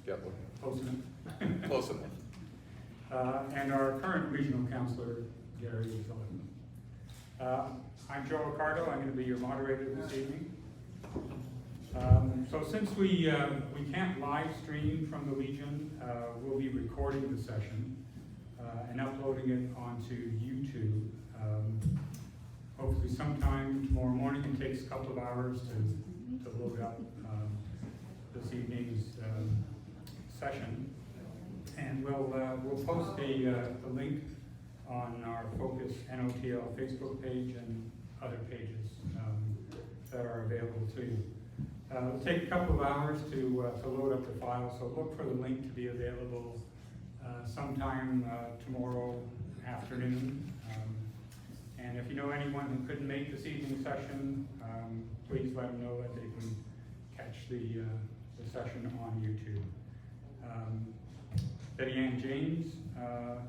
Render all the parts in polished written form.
Goettler. Close enough. Close enough. And our current regional counselor, Gary Zaleppa. I'm Joe Ricardo. I'm going to be your moderator this evening. So since we can't live stream from the Legion, we'll be recording the session and uploading it onto YouTube. Hopefully sometime tomorrow morning. It takes a couple of hours to load up this evening's session. And we'll post a link on our Focus Notl Facebook page and other pages that are available to you. It'll take a couple of hours to load up the file, so look for the link to be available sometime tomorrow afternoon. And if you know anyone who couldn't make this evening's session, please let them know that they can catch the session on YouTube. Betty Ann James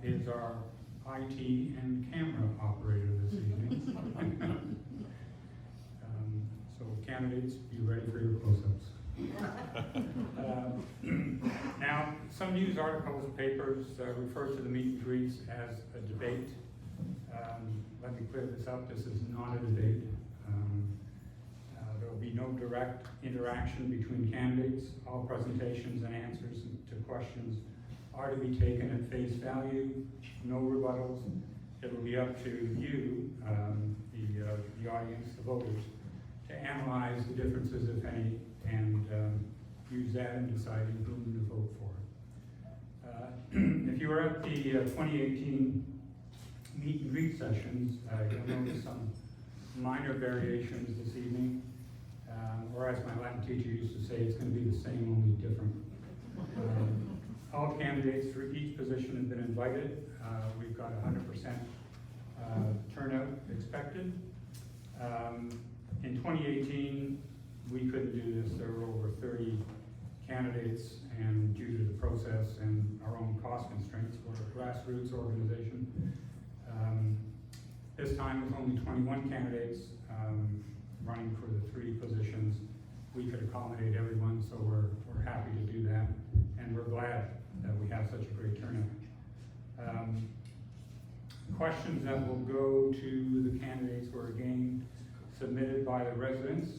is our IT and camera operator this evening. So candidates, be ready for your close-ups. Now, some news articles and papers refer to the meet and greets as a debate. Let me clear this up, this is not a debate. There will be no direct interaction between candidates. All presentations and answers to questions are to be taken at face value, no rebuttals. It will be up to you, the audience, the voters, to analyze the differences, if any, and use that in deciding whom to vote for. If you were at the 2018 meet and greet sessions, you'll notice some minor variations this evening, or as my Latin teacher used to say, it's going to be the same, only different. All candidates for each position have been invited. We've got 100% turnout expected. In 2018, we couldn't do this. There were over 30 candidates, and due to the process and our own cost constraints, we're a grassroots organization. This time with only 21 candidates running for the 3 positions, we could accommodate everyone, so we're happy to do that, and we're glad that we have such a great turnout. Questions that will go to the candidates were again submitted by the residents,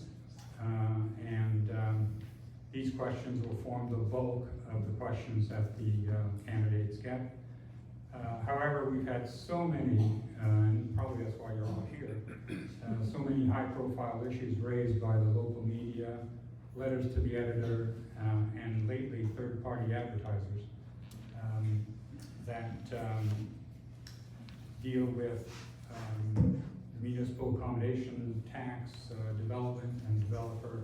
and these questions will form the bulk of the questions that the candidates get. However, we've had so many, and probably that's why you're all here, so many high-profile issues raised by the local media, letters to the editor, and lately third-party advertisers that deal with municipal accommodation tax, development and developer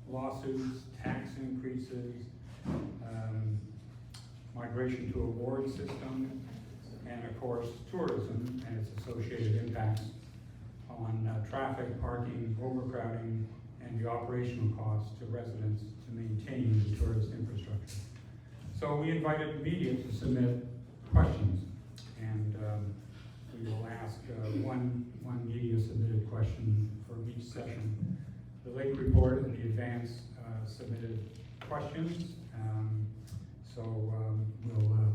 lawsuits, tax increases, migration to a ward system, and of course tourism and its associated impacts on traffic, parking, overcrowding, and the operational costs to residents to maintain the tourist infrastructure. So we invited the media to submit questions, and we will ask one media submitted question for each session. The Lake Report and the Advance submitted questions, so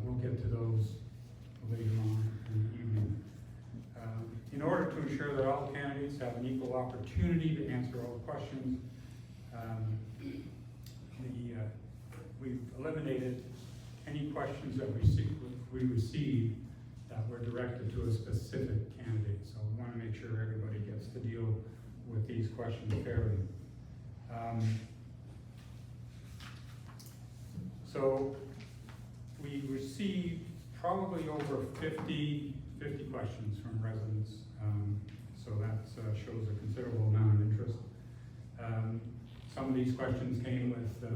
we'll get to those later on in the evening. In order to ensure that all candidates have an equal opportunity to answer all the questions, we've eliminated any questions that we received that were directed to a specific candidate. So we want to make sure everybody gets to deal with these questions fairly. So we received probably over 50 questions from residents. So that shows a considerable amount of interest. Some of these questions came with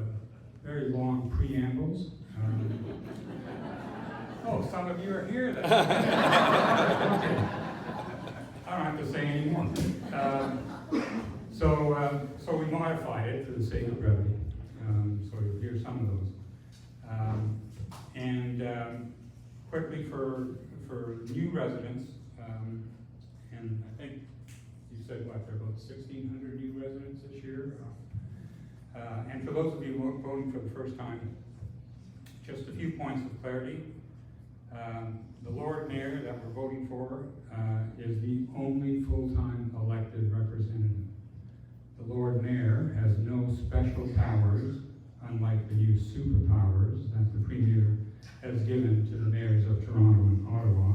very long preambles. Oh, some of you are here then. Okay. I don't have to say any more. So we modified it for the sake of brevity. So you'll hear some of those. Quickly for new residents, and I think you said what, there are about 1,600 new residents this year. And for those of you voting for the first time, just a few points of clarity. The Lord Mayor that we're voting for is the only full-time elected representative. The Lord Mayor has no special powers, unlike the new superpowers that the Premier has given to the mayors of Toronto and Ottawa.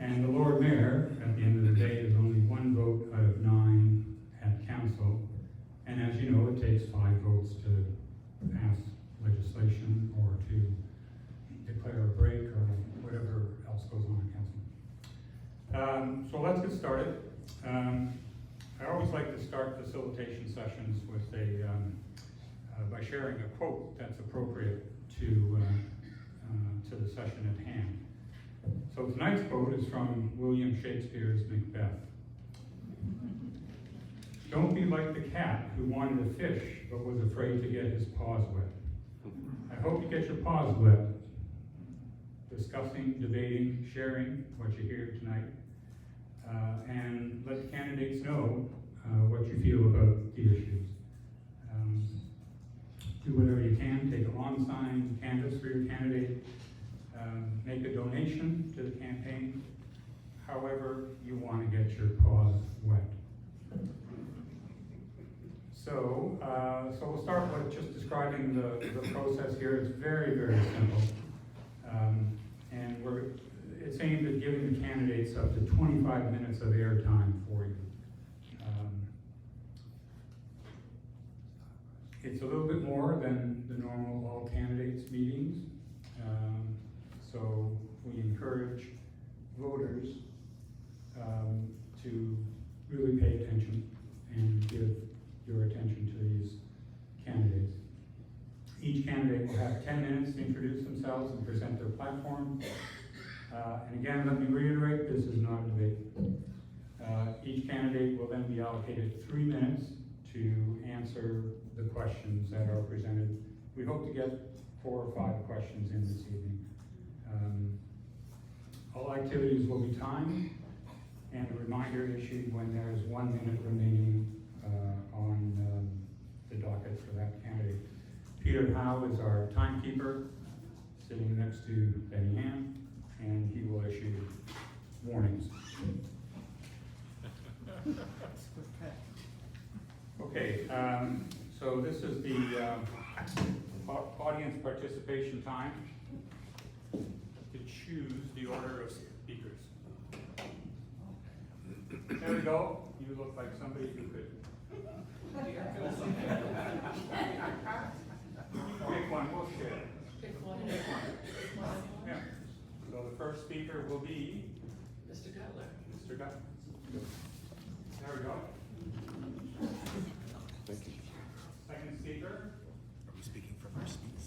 And the Lord Mayor, at the end of the day, is only one vote out of 9 at council. And as you know, it takes 5 votes to pass legislation or to declare a break or whatever else goes on in council. So let's get started. I always like to start facilitation sessions with by sharing a quote that's appropriate to the session at hand. So tonight's quote is from William Shakespeare's Macbeth. Don't be like the cat who wanted to fish but was afraid to get his paws wet. I hope you get your paws wet, discussing, debating, sharing what you hear tonight, and let the candidates know what you feel about the issues. Do whatever you can, take a lawn sign, canvas for your candidate, make a donation to the campaign, however you want to get your paws wet. So we'll start with just describing the process here. It's very, very simple. And it's aimed at giving the candidates up to 25 minutes of airtime for you. It's a little bit more than the normal all candidates meetings. So we encourage voters to really pay attention and give your attention to these candidates. Each candidate will have 10 minutes to introduce themselves and present their platform. And again, let me reiterate, this is not a debate. Each candidate will then be allocated 3 minutes to answer the questions that are presented. We hope to get 4 or 5 questions in this evening. All activities will be timed, and a reminder issued when there is 1 minute remaining on the docket for that candidate. Peter Howe is our timekeeper, sitting next to Benny Ham, and he will issue warnings. Okay, so this is the audience participation time to choose the order of speakers. There we go. You look like somebody who could. Pick one, we'll share. Pick one. Yeah. So the first speaker will be Mr. Goettler. Mr. Goettler. There we go. Thank you. Second speaker. Are we speaking from our seats?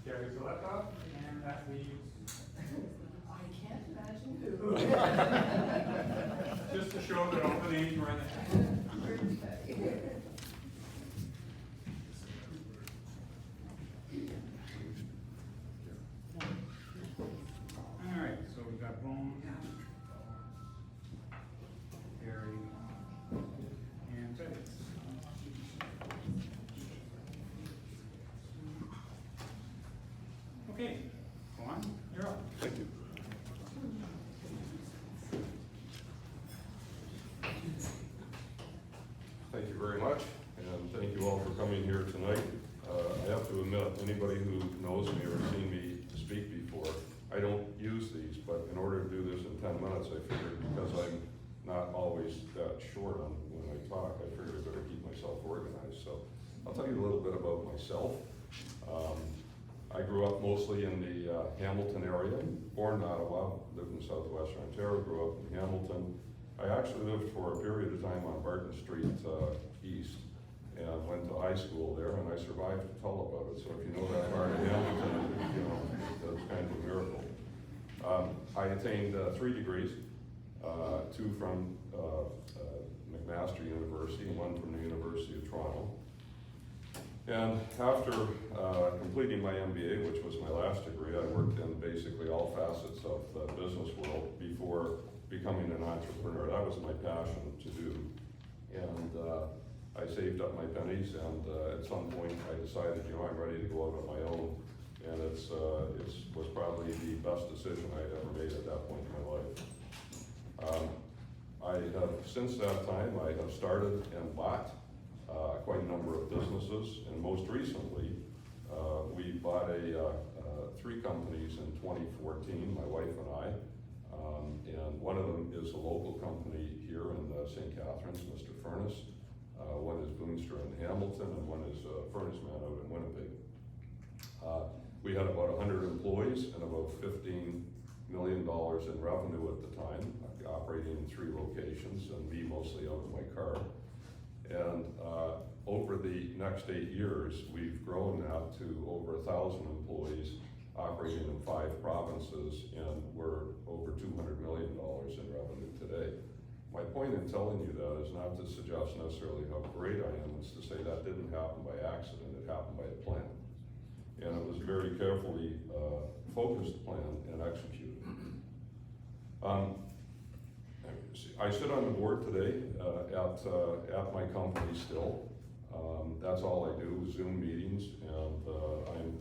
Gary Zaleppa, and that leaves. I can't imagine who. Just to show that all the names were in the chat. All right, so we've got Vaughn, Gary, and Betty. Okay, Vaughn, you're up. Thank you. Thank you very much, and thank you all for coming here tonight. I have to admit, anybody who knows me or seen me speak before, I don't use these, but in order to do this in 10 minutes, I figured because I'm not always that short on when I talk, I figured I better keep myself organized. So I'll tell you a little bit about myself. I grew up mostly in the Hamilton area, born in Ottawa, lived in southwestern Ontario, grew up in Hamilton. I actually lived for a period of time on Barton Street East, and went to high school there, and I survived to tell about it. So if you know that part of Hamilton, you know, that's kind of a miracle. I attained 3 degrees, 2 from McMaster University and 1 from the University of Toronto. And after completing my MBA, which was my last degree, I worked in basically all facets of the business world before becoming an entrepreneur. That was my passion to do. And I saved up my pennies, and at some point I decided, I'm ready to go out on my own. And it was probably the best decision I'd ever made at that point in my life. I have, since that time, I have started and bought quite a number of businesses, and most recently, we bought 3 companies in 2014, my wife and I, and one of them is a local company here in St. Catharines, Mr. Furnace. One is Boomster in Hamilton, and one is Furnace Man out in Winnipeg. We had about 100 employees and about $15 million in revenue at the time, operating in 3 locations, and me mostly out of my car. And over the next 8 years, we've grown that to over 1,000 employees operating in 5 provinces, and we're over $200 million in revenue today. My point in telling you that is not to suggest necessarily how great I am, it's to say that didn't happen by accident, it happened by a plan. And it was a very carefully focused plan and executed. I sit on the board today at my company still. That's all I do, Zoom meetings, and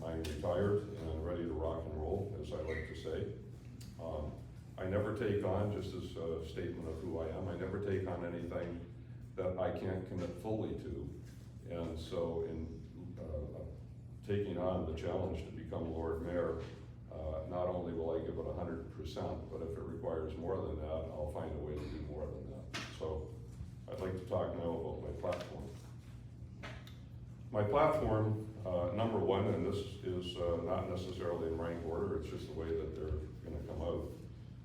I'm retired and ready to rock and roll, as I like to say. I never take on, just as a statement of who I am, I never take on anything that I can't commit fully to. And so in taking on the challenge to become Lord Mayor, not only will I give it 100%, but if it requires more than that, I'll find a way to do more than that. So I'd like to talk now about my platform. My platform, number one, and this is not necessarily in rank order, it's just the way that they're going to come out.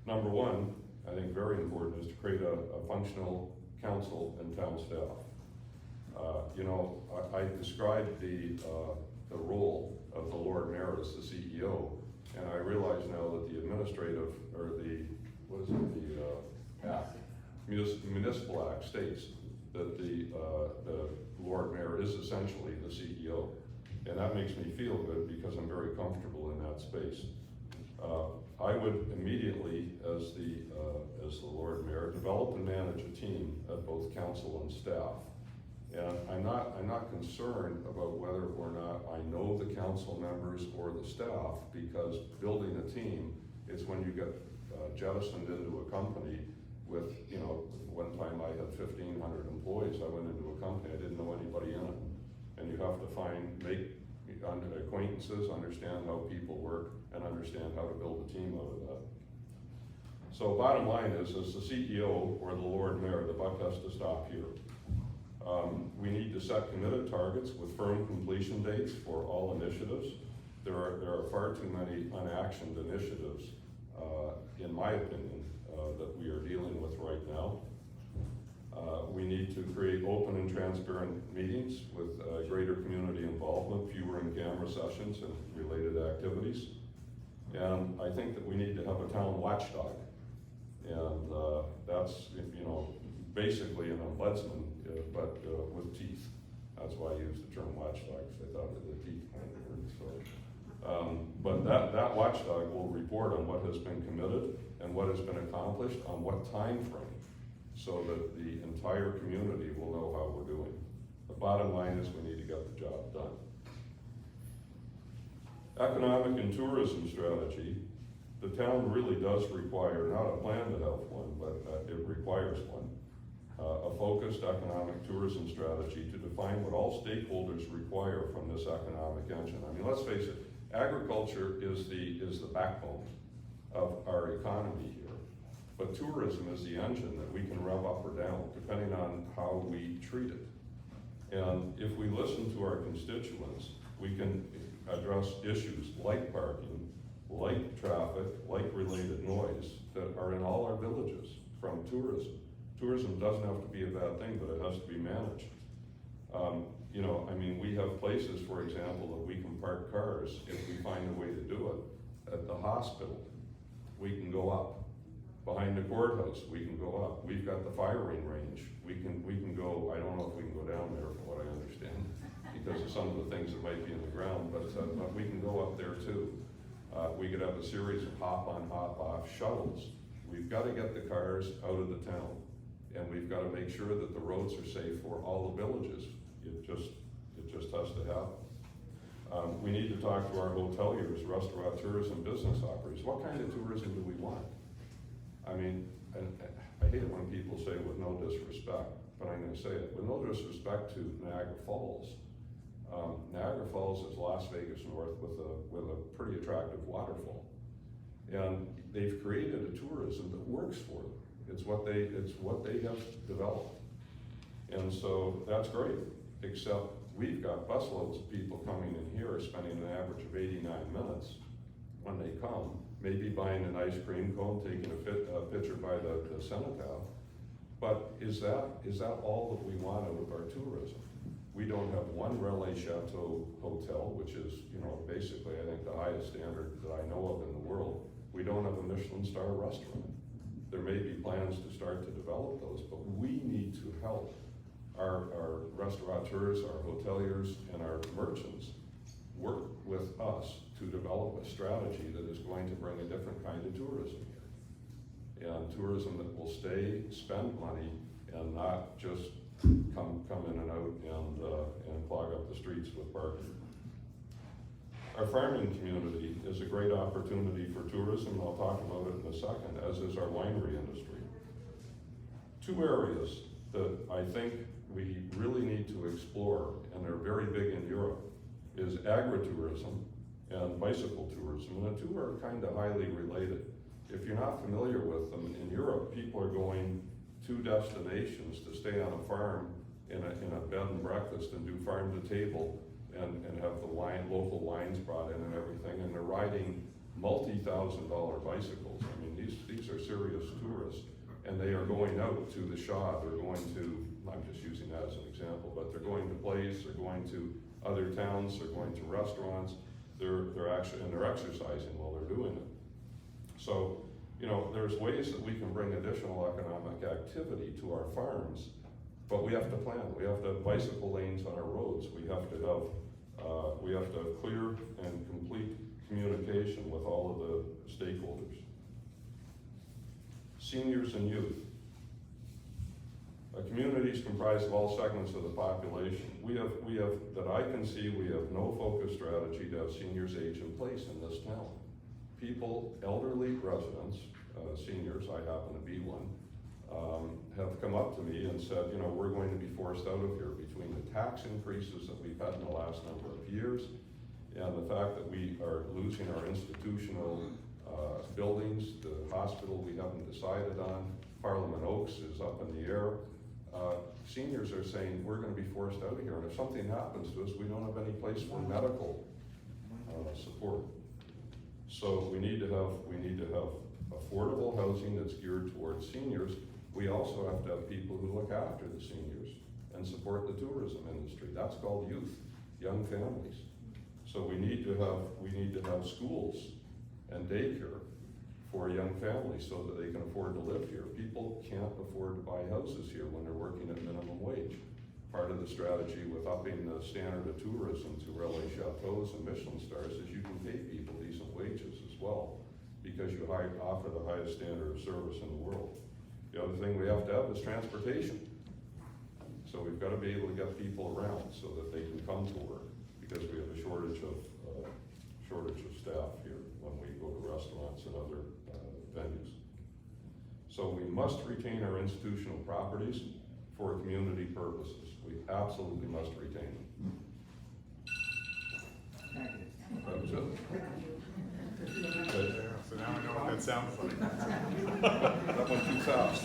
Number one, I think very important, is to create a functional council and town staff. I described the role of the Lord Mayor as the CEO, and I realize now that the administrative, or the Municipal Act states that the Lord Mayor is essentially the CEO. And that makes me feel good because I'm very comfortable in that space. I would immediately, as the Lord Mayor, develop and manage a team at both council and staff. And I'm not concerned about whether or not I know the council members or the staff, because building a team is when you get jettisoned into a company with, one time I had 1,500 employees. I went into a company, I didn't know anybody in it. And you have to make acquaintances, understand how people work, and understand how to build a team out of that. So bottom line is, as the CEO or the Lord Mayor, the buck has to stop here. We need to set committed targets with firm completion dates for all initiatives. There are far too many unactioned initiatives, in my opinion, that we are dealing with right now. We need to create open and transparent meetings with greater community involvement, fewer in-camera sessions and related activities. And I think that we need to have a town watchdog. And that's, basically an ombudsman, but with teeth. That's why I use the term watchdog, because I thought of the teeth kind of hurt. So, but that watchdog will report on what has been committed and what has been accomplished on what time frame, so that the entire community will know how we're doing. The bottom line is we need to get the job done. Economic and tourism strategy. The town really does require not a plan to have one, but it requires one. A focused economic tourism strategy to define what all stakeholders require from this economic engine. I mean, let's face it, agriculture is the backbone of our economy here. But tourism is the engine that we can rev up or down, depending on how we treat it. And if we listen to our constituents, we can address issues like parking, like traffic, like related noise that are in all our villages from tourism. Tourism doesn't have to be a bad thing, but it has to be managed. We have places, for example, that we can park cars if we find a way to do it. At the hospital, we can go up. Behind the courthouse, we can go up. We've got the firing range. We can go, I don't know if we can go down there from what I understand, because of some of the things that might be in the ground, but we can go up there too. We could have a series of hop-on, hop-off shuttles. We've got to get the cars out of the town. And we've got to make sure that the roads are safe for all the villages. It just has to happen. We need to talk to our hoteliers, restaurateurs, and business operators. What kind of tourism do we want? I mean, I hate it when people say with no disrespect, but I'm going to say it. With no disrespect to Niagara Falls, Niagara Falls is Las Vegas North with a pretty attractive waterfall. And they've created a tourism that works for them. It's what they have developed. And so that's great, except we've got busloads of people coming in here spending an average of 89 minutes when they come, maybe buying an ice cream cone, taking a picture by the cenotaph. But is that all that we want out of our tourism? We don't have one Relais Chateau hotel, which is, basically I think the highest standard that I know of in the world. We don't have a Michelin star restaurant. There may be plans to start to develop those, but we need to help our restaurateurs, our hoteliers, and our merchants work with us to develop a strategy that is going to bring a different kind of tourism here. And tourism that will stay, spend money, and not just come in and out and clog up the streets with parking. Our farming community is a great opportunity for tourism, and I'll talk about it in a second, as is our winery industry. Two areas that I think we really need to explore, and they're very big in Europe, is agritourism and bicycle tourism, and the two are kind of highly related. If you're not familiar with them, in Europe, people are going to destinations to stay on a farm in a bed and breakfast and do farm to table and have the local wines brought in and everything, and they're riding multi-$1,000 bicycles. I mean, these are serious tourists, and they are going out to the Shaw, they're going to, I'm just using that as an example, but they're going to plays, they're going to other towns, they're going to restaurants, they're exercising while they're doing it. So, there's ways that we can bring additional economic activity to our farms, but we have to plan. We have to have bicycle lanes on our roads. We have to have clear and complete communication with all of the stakeholders. Seniors and youth. A community is comprised of all segments of the population. We have, that I can see, we have no focused strategy to have seniors age in place in this town. People, elderly residents, seniors, I happen to be one, have come up to me and said, we're going to be forced out of here between the tax increases that we've had in the last number of years and the fact that we are losing our institutional buildings. The hospital we haven't decided on. Parliament Oaks is up in the air. Seniors are saying we're going to be forced out of here, and if something happens to us, we don't have any place for medical support. So we need to have affordable housing that's geared towards seniors. We also have to have people who look after the seniors and support the tourism industry. That's called youth, young families. So we need to have schools and daycare for young families so that they can afford to live here. People can't afford to buy houses here when they're working at minimum wage. Part of the strategy with upping the standard of tourism to Relais Chateaus and Michelin stars is you can pay people decent wages as well, because you offer the highest standard of service in the world. The other thing we have to have is transportation. So we've got to be able to get people around so that they can come to work, because we have a shortage of staff here when we go to restaurants and other venues. So we must retain our institutional properties for community purposes. We absolutely must retain them. That was it. Okay. So now I know what that sounds like. That went too fast.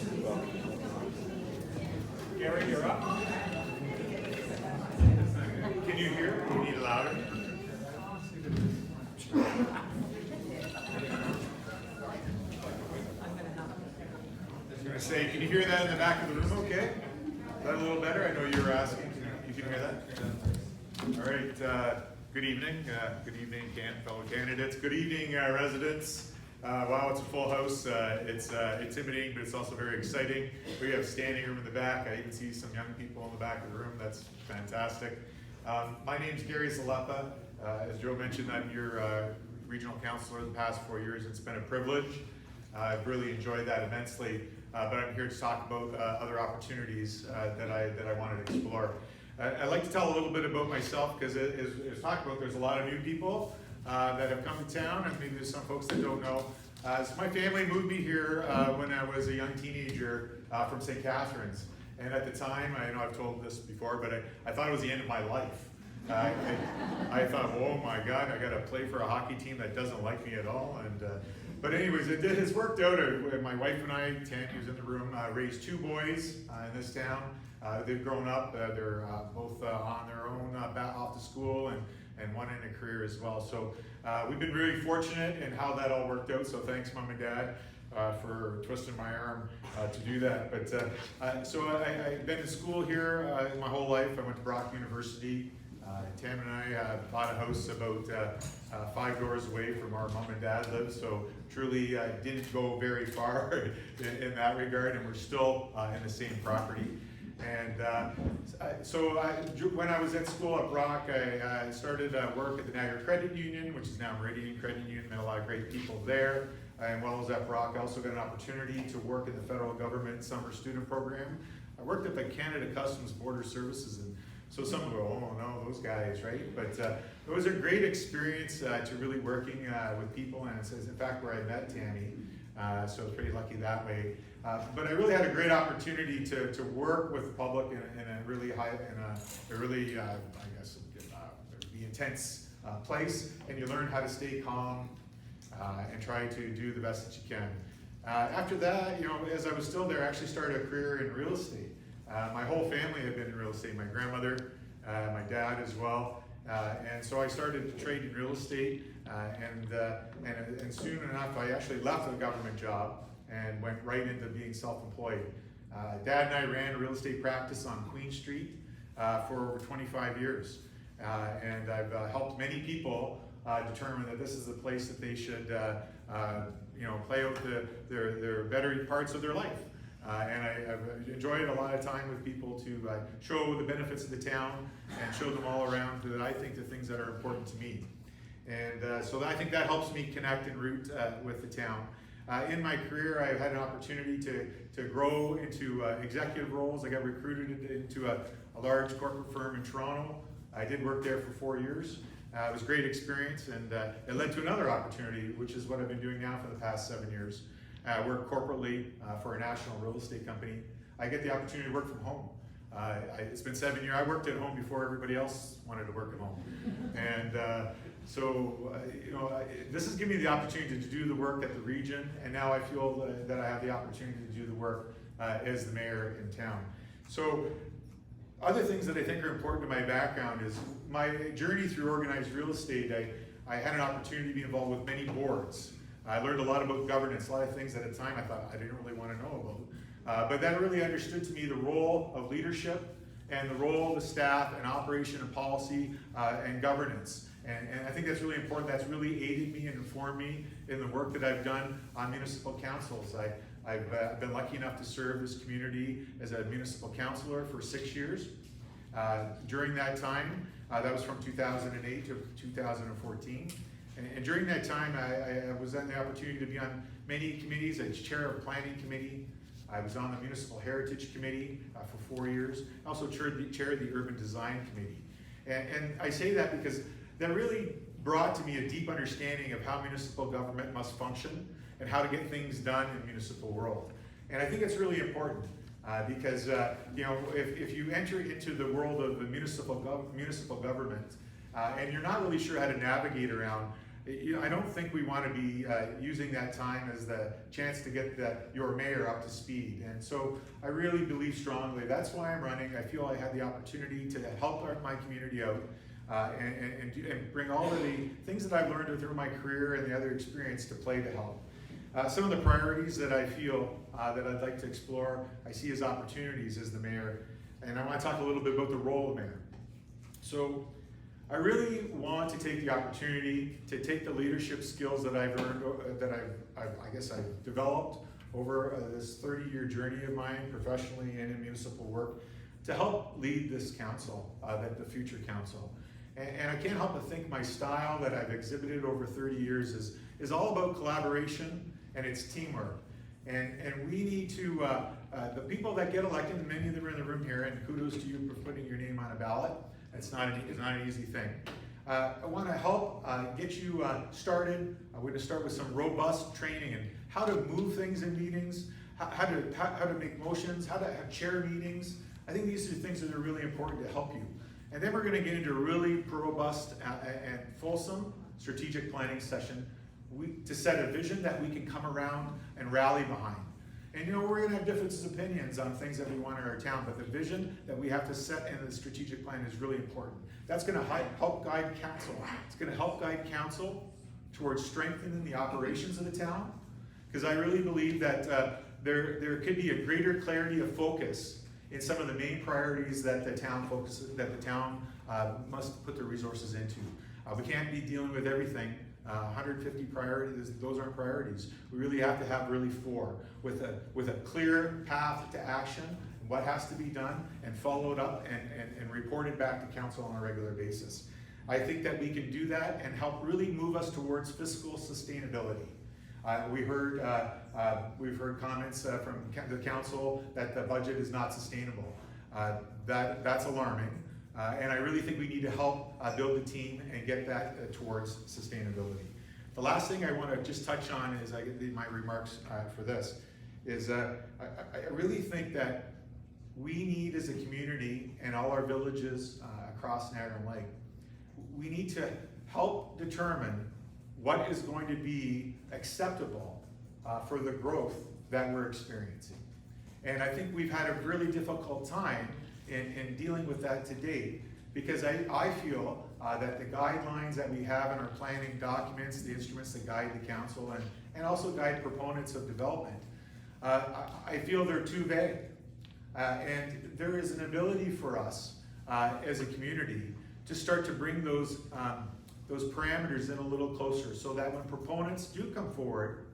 Gary, you're up. Can you hear? Do you need it louder? I was going to say, can you hear that in the back of the room okay? Is that a little better? I know you were asking. You can hear that? All right. Good evening. Good evening, fellow candidates. Good evening, residents. Wow, it's a full house. It's intimidating, but it's also very exciting. We have standing room in the back. I even see some young people in the back of the room. That's fantastic. My name's Gary Zaleppa. As Joe mentioned, I'm your regional councilor the past 4 years. It's been a privilege. I've really enjoyed that immensely, but I'm here to talk about other opportunities that I wanted to explore. I'd like to tell a little bit about myself, because as talked about, there's a lot of new people that have come to town, and maybe there's some folks that don't know. So my family moved me here when I was a young teenager from St. Catharines. And at the time, I know I've told this before, but I thought it was the end of my life. I thought, oh my God, I got to play for a hockey team that doesn't like me at all. But anyways, it has worked out. My wife and I, Tanny, who's in the room, raised 2 boys in this town. They've grown up. They're both on their own, off to school, and one in a career as well. So we've been really fortunate in how that all worked out. So thanks, Mom and Dad, for twisting my arm to do that. But so I've been in school here my whole life. I went to Brock University. Tam and I bought a house about 5 doors away from where Mom and Dad lived, so truly didn't go very far in that regard, and we're still in the same property. And when I was at school at Brock, I started work at the Niagara Credit Union, which is now Meridian Credit Union. Met a lot of great people there. And while I was at Brock, I also got an opportunity to work in the federal government summer student program. I worked at the Canada Customs Border Services, and so some go, oh no, those guys, right? But it was a great experience to really working with people, and it's in fact where I met Tammy, so I was pretty lucky that way. But I really had a great opportunity to work with the public in a really the intense place, and you learn how to stay calm and try to do the best that you can. After that, as I was still there, I actually started a career in real estate. My whole family had been in real estate, my grandmother, my dad as well, and so I started to trade in real estate, and soon enough I actually left a government job and went right into being self-employed. Dad and I ran a real estate practice on Queen Street for over 25 years, and I've helped many people determine that this is the place that they should play out their better parts of their life. And I've enjoyed a lot of time with people to show the benefits of the town and show them all around that I think the things that are important to me. And so I think that helps me connect and root with the town. In my career, I've had an opportunity to grow into executive roles. I got recruited into a large corporate firm in Toronto. I did work there for 4 years. It was a great experience, and it led to another opportunity, which is what I've been doing now for the past 7 years. I work corporately for a national real estate company. I get the opportunity to work from home. It's been 7 years. I worked at home before everybody else wanted to work at home. And this has given me the opportunity to do the work at the region, and now I feel that I have the opportunity to do the work as the mayor in town. So other things that I think are important to my background is my journey through organized real estate. I had an opportunity to be involved with many boards. I learned a lot about governance, a lot of things that at the time I thought I didn't really want to know about. But that really understood to me the role of leadership and the role of the staff and operation and policy and governance. And I think that's really important. That's really aided me and informed me in the work that I've done on municipal councils. I've been lucky enough to serve this community as a municipal councilor for 6 years. During that time, that was from 2008 to 2014. And during that time, I was on the opportunity to be on many committees. I was chair of planning committee. I was on the municipal heritage committee for 4 years. I also chaired the urban design committee. And I say that because that really brought to me a deep understanding of how municipal government must function and how to get things done in the municipal world. And I think it's really important because if you enter into the world of the municipal government and you're not really sure how to navigate around, I don't think we want to be using that time as the chance to get your mayor up to speed. And so I really believe strongly that's why I'm running. I feel I had the opportunity to help my community out and bring all of the things that I've learned through my career and the other experience to play to help. Some of the priorities that I feel that I'd like to explore, I see as opportunities as the mayor. And I want to talk a little bit about the role of mayor. So I really want to take the opportunity to take the leadership skills that I've earned, I've developed over this 30-year journey of mine, professionally and in municipal work, to help lead this council, the future council. And I can't help but think my style that I've exhibited over 30 years is all about collaboration and it's teamwork. And we need to, the people that get elected, and many of them are in the room here, and kudos to you for putting your name on a ballot. It's not an easy thing. I want to help get you started. We're going to start with some robust training and how to move things in meetings, how to make motions, how to have chair meetings. I think these are things that are really important to help you. And then we're going to get into a really robust and fulsome strategic planning session to set a vision that we can come around and rally behind. And we're going to have differences of opinions on things that we want in our town, but the vision that we have to set in the strategic plan is really important. That's going to help guide council. It's going to help guide council towards strengthening the operations of the town, because I really believe that there could be a greater clarity of focus in some of the main priorities that the town must put their resources into. We can't be dealing with everything. 150 priorities, those aren't priorities. We really have to have 4 with a clear path to action, what has to be done, and followed up and reported back to council on a regular basis. I think that we can do that and help really move us towards fiscal sustainability. We've heard comments from the council that the budget is not sustainable. That's alarming. And I really think we need to help build the team and get that towards sustainability. The last thing I want to just touch on is my remarks for this is I really think that we need as a community and all our villages across Niagara Lake, we need to help determine what is going to be acceptable for the growth that we're experiencing. And I think we've had a really difficult time in dealing with that to date, because I feel that the guidelines that we have in our planning documents, the instruments that guide the council and also guide proponents of development, I feel they're too vague. And there is an ability for us as a community to start to bring those parameters in a little closer, so that when proponents do come forward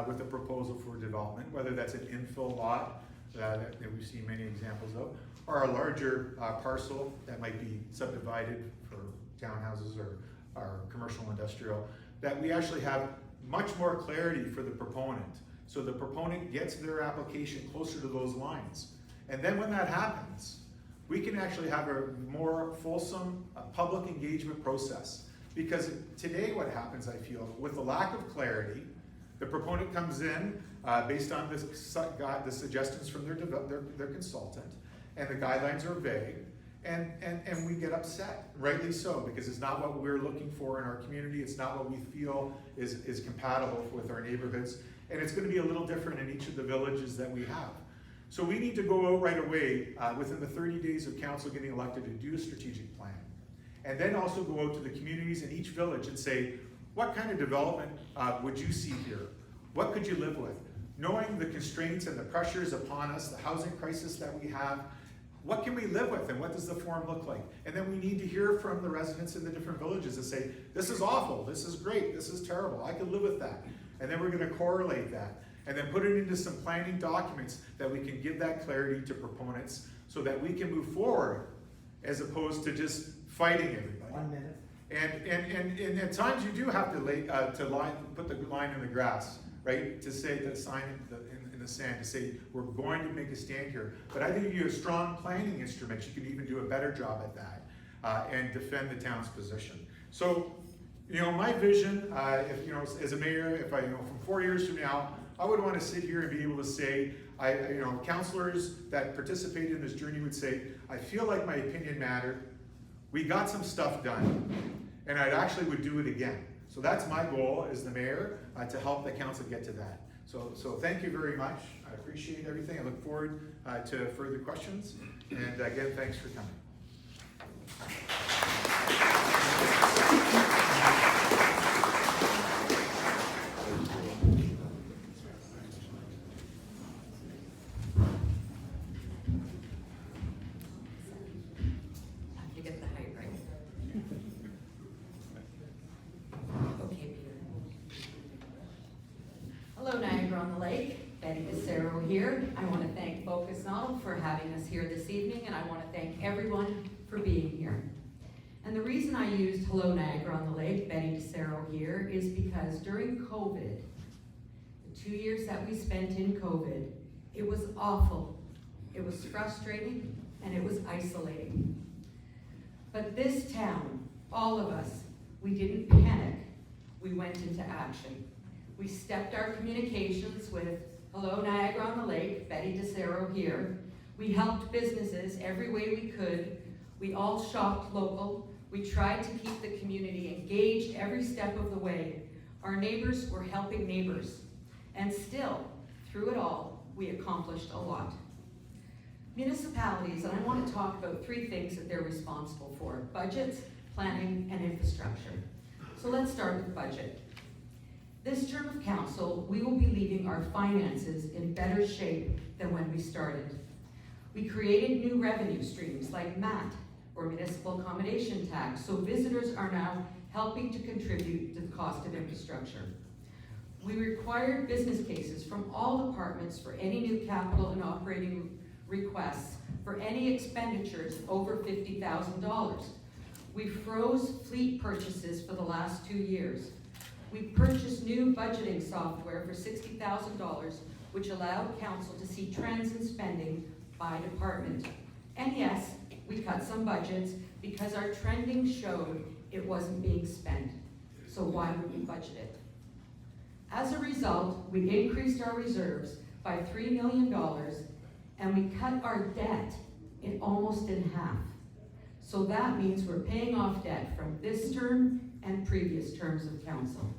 with a proposal for development, whether that's an infill lot that we've seen many examples of, or a larger parcel that might be subdivided for townhouses or commercial industrial, that we actually have much more clarity for the proponent. So the proponent gets their application closer to those lines. And then when that happens, we can actually have a more fulsome public engagement process. Because today what happens, I feel, with the lack of clarity, the proponent comes in based on the suggestions from their consultant, and the guidelines are vague, and we get upset, rightly so, because it's not what we're looking for in our community, it's not what we feel is compatible with our neighborhoods, and it's going to be a little different in each of the villages that we have. So we need to go out right away within the 30 days of council getting elected to do a strategic plan, and then also go out to the communities in each village and say, what kind of development would you see here? What could you live with? Knowing the constraints and the pressures upon us, the housing crisis that we have, what can we live with and what does the form look like? And then we need to hear from the residents in the different villages that say, this is awful, this is great, this is terrible, I could live with that. And then we're going to correlate that and then put it into some planning documents that we can give that clarity to proponents so that we can move forward as opposed to just fighting everybody. 1 minute. And at times you do have to put the line in the grass, right? To say the sign in the sand, to say we're going to make a stand here. But I think if you have strong planning instruments, you can even do a better job at that and defend the town's position. So, my vision, as a mayor, from 4 years from now, I would want to sit here and be able to say, councilors that participated in this journey would say, I feel like my opinion mattered. We got some stuff done, and I actually would do it again. So that's my goal as the mayor, to help the council get to that. So thank you very much. I appreciate everything. I look forward to further questions. And again, thanks for coming. Hello, Niagara on the Lake. Betty Disero here. I want to thank Notl for having us here this evening, and I want to thank everyone for being here. And the reason I used Hello, Niagara on the Lake, Betty Disero here, is because during COVID, the 2 years that we spent in COVID, it was awful. It was frustrating and it was isolating. But this town, all of us, we didn't panic. We went into action. We stepped our communications with Hello Niagara on the Lake, Betty Disero here. We helped businesses every way we could. We all shopped local. We tried to keep the community engaged every step of the way. Our neighbors were helping neighbors. And still, through it all, we accomplished a lot. Municipalities, and I want to talk about 3 things that they're responsible for: budgets, planning, and infrastructure. So let's start with budget. This term of council, we will be leaving our finances in better shape than when we started. We created new revenue streams like MAT, or Municipal Accommodation Tax, so visitors are now helping to contribute to the cost of infrastructure. We required business cases from all departments for any new capital and operating requests for any expenditures over $50,000. We froze fleet purchases for the last 2 years. We purchased new budgeting software for $60,000, which allowed council to see trends in spending by department. And yes, we cut some budgets because our trending showed it wasn't being spent. So why would we budget it? As a result, we increased our reserves by $3 million and we cut our debt almost in half. So that means we're paying off debt from this term and previous terms of council.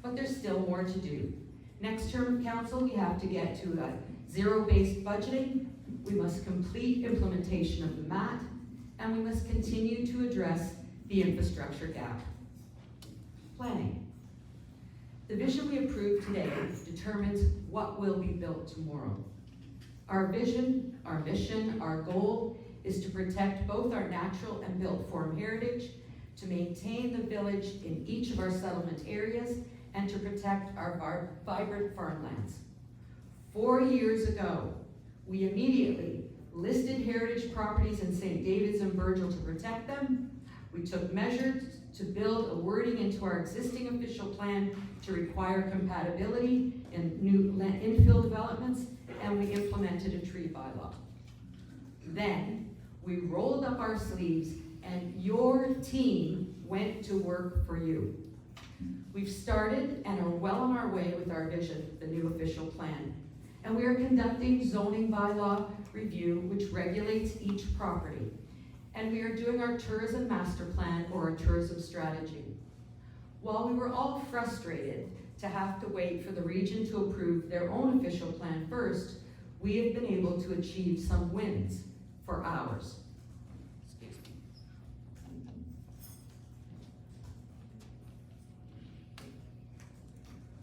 But there's still more to do. Next term of council, we have to get to a zero-based budgeting. We must complete implementation of the MAT, and we must continue to address the infrastructure gap. Planning. The vision we approved today determines what will be built tomorrow. Our vision, our mission, our goal is to protect both our natural and built form heritage, to maintain the village in each of our settlement areas, and to protect our vibrant farmlands. 4 years ago, we immediately listed heritage properties in St. David's and Virgil to protect them. We took measures to build a wording into our existing official plan to require compatibility in new infill developments, and we implemented a tree bylaw. Then, we rolled up our sleeves and your team went to work for you. We've started and are well on our way with our vision, the new official plan. And we are conducting zoning bylaw review, which regulates each property. And we are doing our tourism master plan or our tourism strategy. While we were all frustrated to have to wait for the region to approve their own official plan first, we have been able to achieve some wins for ours.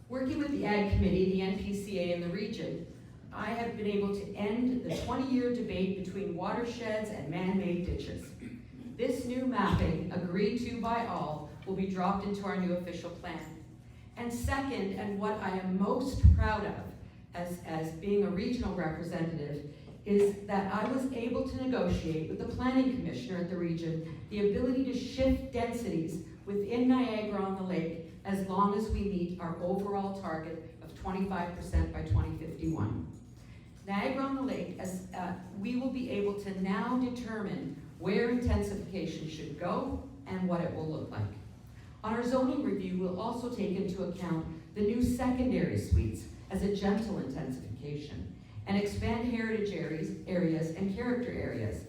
Working with the Ag Committee, the NPCA, and the region, I have been able to end the 20-year debate between watersheds and man-made ditches. This new mapping, agreed to by all, will be dropped into our new official plan. And second, and what I am most proud of as being a regional representative, is that I was able to negotiate with the planning commissioner at the region the ability to shift densities within Niagara on the Lake as long as we meet our overall target of 25% by 2051. Niagara on the Lake, we will be able to now determine where intensification should go and what it will look like. On our zoning review, we'll also take into account the new secondary suites as a gentle intensification and expand heritage areas and character areas.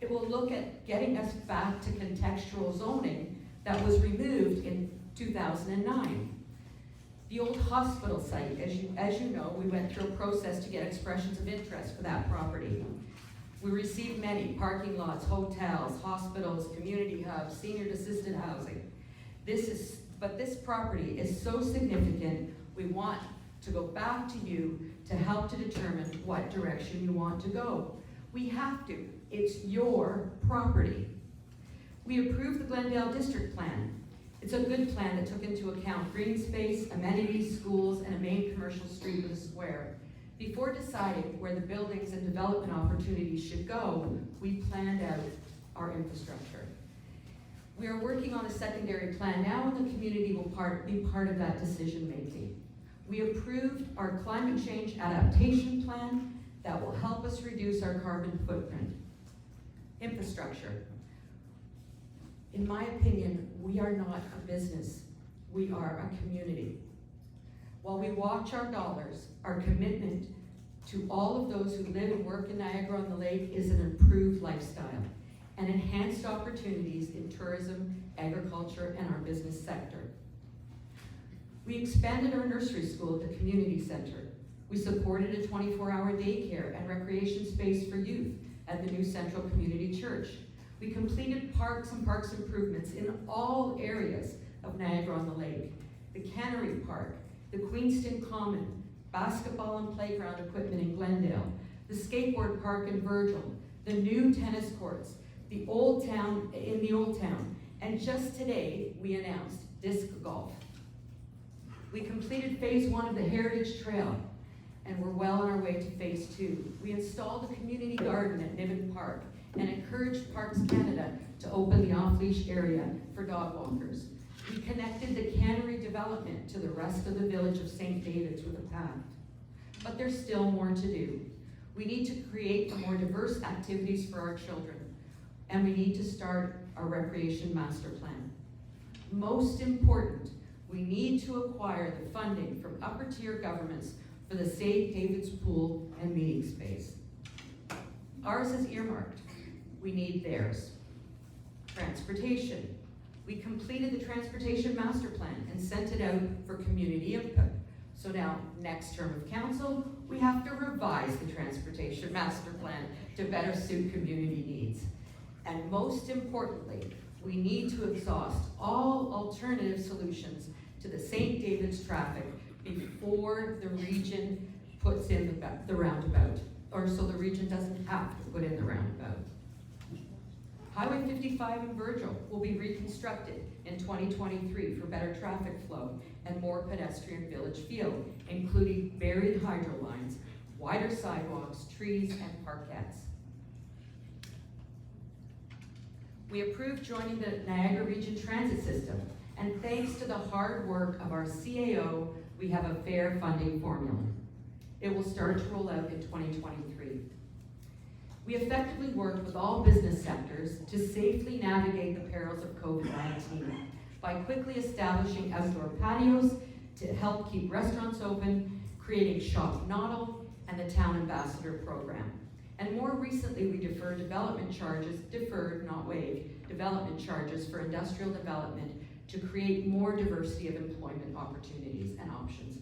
It will look at getting us back to contextual zoning that was removed in 2009. The old hospital site, as you know, we went through a process to get expressions of interest for that property. We received many: parking lots, hotels, hospitals, community hubs, senior assisted housing. But this property is so significant, we want to go back to you to help to determine what direction you want to go. We have to. It's your property. We approved the Glendale District Plan. It's a good plan that took into account green space, amenities, schools, and a main commercial street with a square. Before deciding where the buildings and development opportunities should go, we planned out our infrastructure. We are working on a secondary plan now, and the community will be part of that decision making. We approved our climate change adaptation plan that will help us reduce our carbon footprint. Infrastructure. In my opinion, we are not a business, we are a community. While we watch our dollars, our commitment to all of those who live and work in Niagara-on-the-Lake is an improved lifestyle and enhanced opportunities in tourism, agriculture, and our business sector. We expanded our nursery school at the community center. We supported a 24-hour daycare and recreation space for youth at the new Central Community Church. We completed parks and parks improvements in all areas of Niagara-on-the-Lake. The Cannery Park, the Queenston Common, basketball and playground equipment in Glendale, the skateboard park in Virgil, the new tennis courts, the Old Town, and just today we announced disc golf. We completed phase 1 of the Heritage Trail, and we're well on our way to phase 2. We installed a community garden at Niven Park and encouraged Parks Canada to open the off-leash area for dog walkers. We connected the cannery development to the rest of the village of St. David's with a path. But there's still more to do. We need to create more diverse activities for our children, and we need to start our recreation master plan. Most important, we need to acquire the funding from upper-tier governments for the St. David's pool and meeting space. Ours is earmarked. We need theirs. Transportation. We completed the transportation master plan and sent it out for community input. So now, next term of council, we have to revise the transportation master plan to better suit community needs. And most importantly, we need to exhaust all alternative solutions to the St. David's traffic before the region puts in the roundabout, or so the region doesn't have to put in the roundabout. Highway 55 in Virgil will be reconstructed in 2023 for better traffic flow and more pedestrian village feel, including buried hydro lines, wider sidewalks, trees, and parkettes. We approved joining the Niagara Region Transit System, and thanks to the hard work of our CAO, we have a fair funding formula. It will start to roll out in 2023. We effectively worked with all business sectors to safely navigate the perils of COVID-19 by quickly establishing outdoor patios to help keep restaurants open, creating Shop Notl, and the Town Ambassador Program. And more recently, we deferred, not waived, development charges for industrial development to create more diversity of employment opportunities and options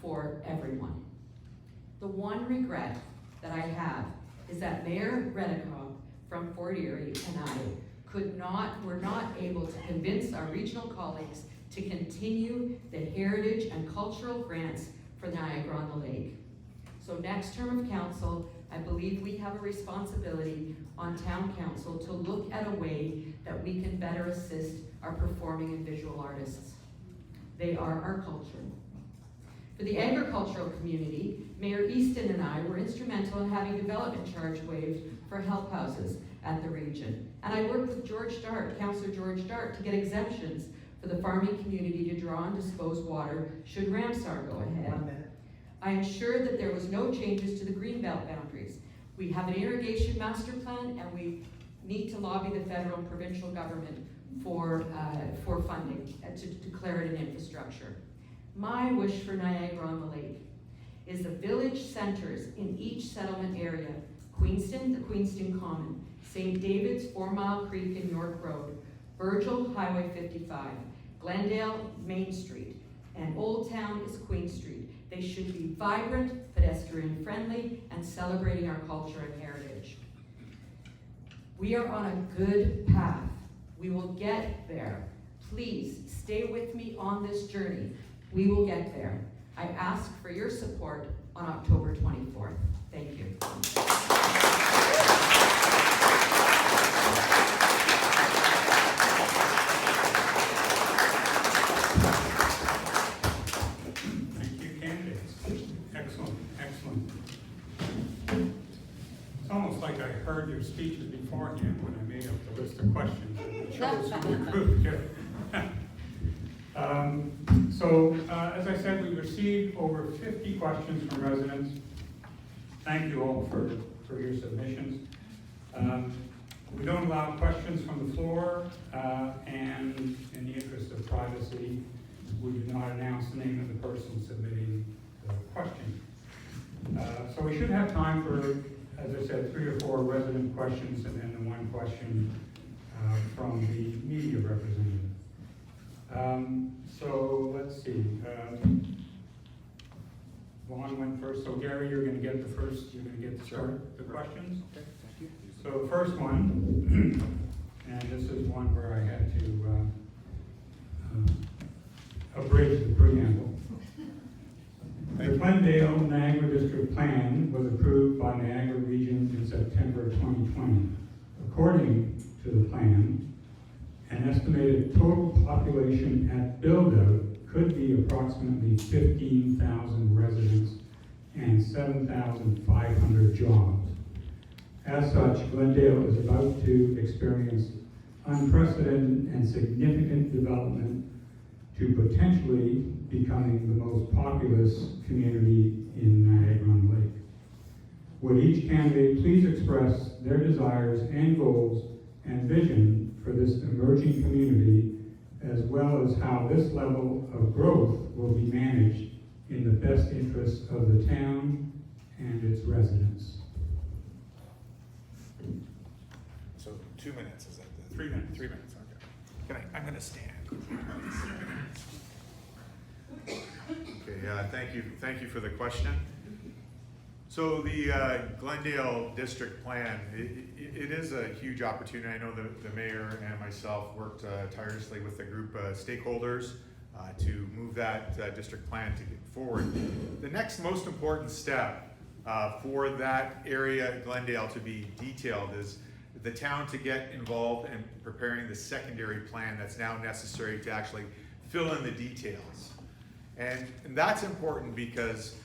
for everyone. The one regret that I have is that Mayor Redekop from Fort Erie and I were not able to convince our regional colleagues to continue the heritage and cultural grants for Niagara-on-the-Lake. So next term of council, I believe we have a responsibility on town council to look at a way that we can better assist our performing and visual artists. They are our culture. For the agricultural community, Mayor Easton and I were instrumental in having development charge waived for help houses at the region. And I worked with Councillor George Dart, to get exemptions for the farming community to draw and dispose water should Ramsar go ahead. I ensured that there was no changes to the greenbelt boundaries. We have an irrigation master plan, and we need to lobby the federal and provincial government for funding to declare it an infrastructure. My wish for Niagara-on-the-Lake is the village centers in each settlement area: Queenston, the Queenston Common, St. David's, 4 Mile Creek and York Road, Virgil, Highway 55, Glendale, Main Street, and Old Town is Queen Street. They should be vibrant, pedestrian-friendly, and celebrating our culture and heritage. We are on a good path. We will get there. Please stay with me on this journey. We will get there. I ask for your support on October 24th. Thank you. Thank you, candidates. Excellent, excellent. It's almost like I heard your speeches beforehand when I made up the list of questions and chose who we grouped together. So, as I said, we received over 50 questions from residents. Thank you all for your submissions. We don't allow questions from the floor, and in the interest of privacy, we do not announce the name of the person submitting the question. So we should have time for, as I said, 3 or 4 resident questions and then the 1 question from the media representative. So let's see. Vaughn went first. So Gary, you're going to get the first. You're going to get to start the questions. Okay, thank you. So the first one, and this is one where I had to abridge the preamble. The Glendale Niagara District Plan was approved by Niagara Region in September 2020. According to the plan, an estimated total population at build-out could be approximately 15,000 residents and 7,500 jobs. As such, Glendale is about to experience unprecedented and significant development to potentially becoming the most populous community in Niagara-on-the-Lake. Would each candidate please express their desires and goals and vision for this emerging community, as well as how this level of growth will be managed in the best interests of the town and its residents? So 2 minutes, is that the? 3 minutes. 3 minutes, okay. I'm gonna stand. Okay, thank you for the question. So the Glendale District Plan, it is a huge opportunity. I know the mayor and myself worked tirelessly with the group of stakeholders to move that district plan to get forward. The next most important step for that area, Glendale, to be detailed is the town to get involved in preparing the secondary plan that's now necessary to actually fill in the details. And that's important because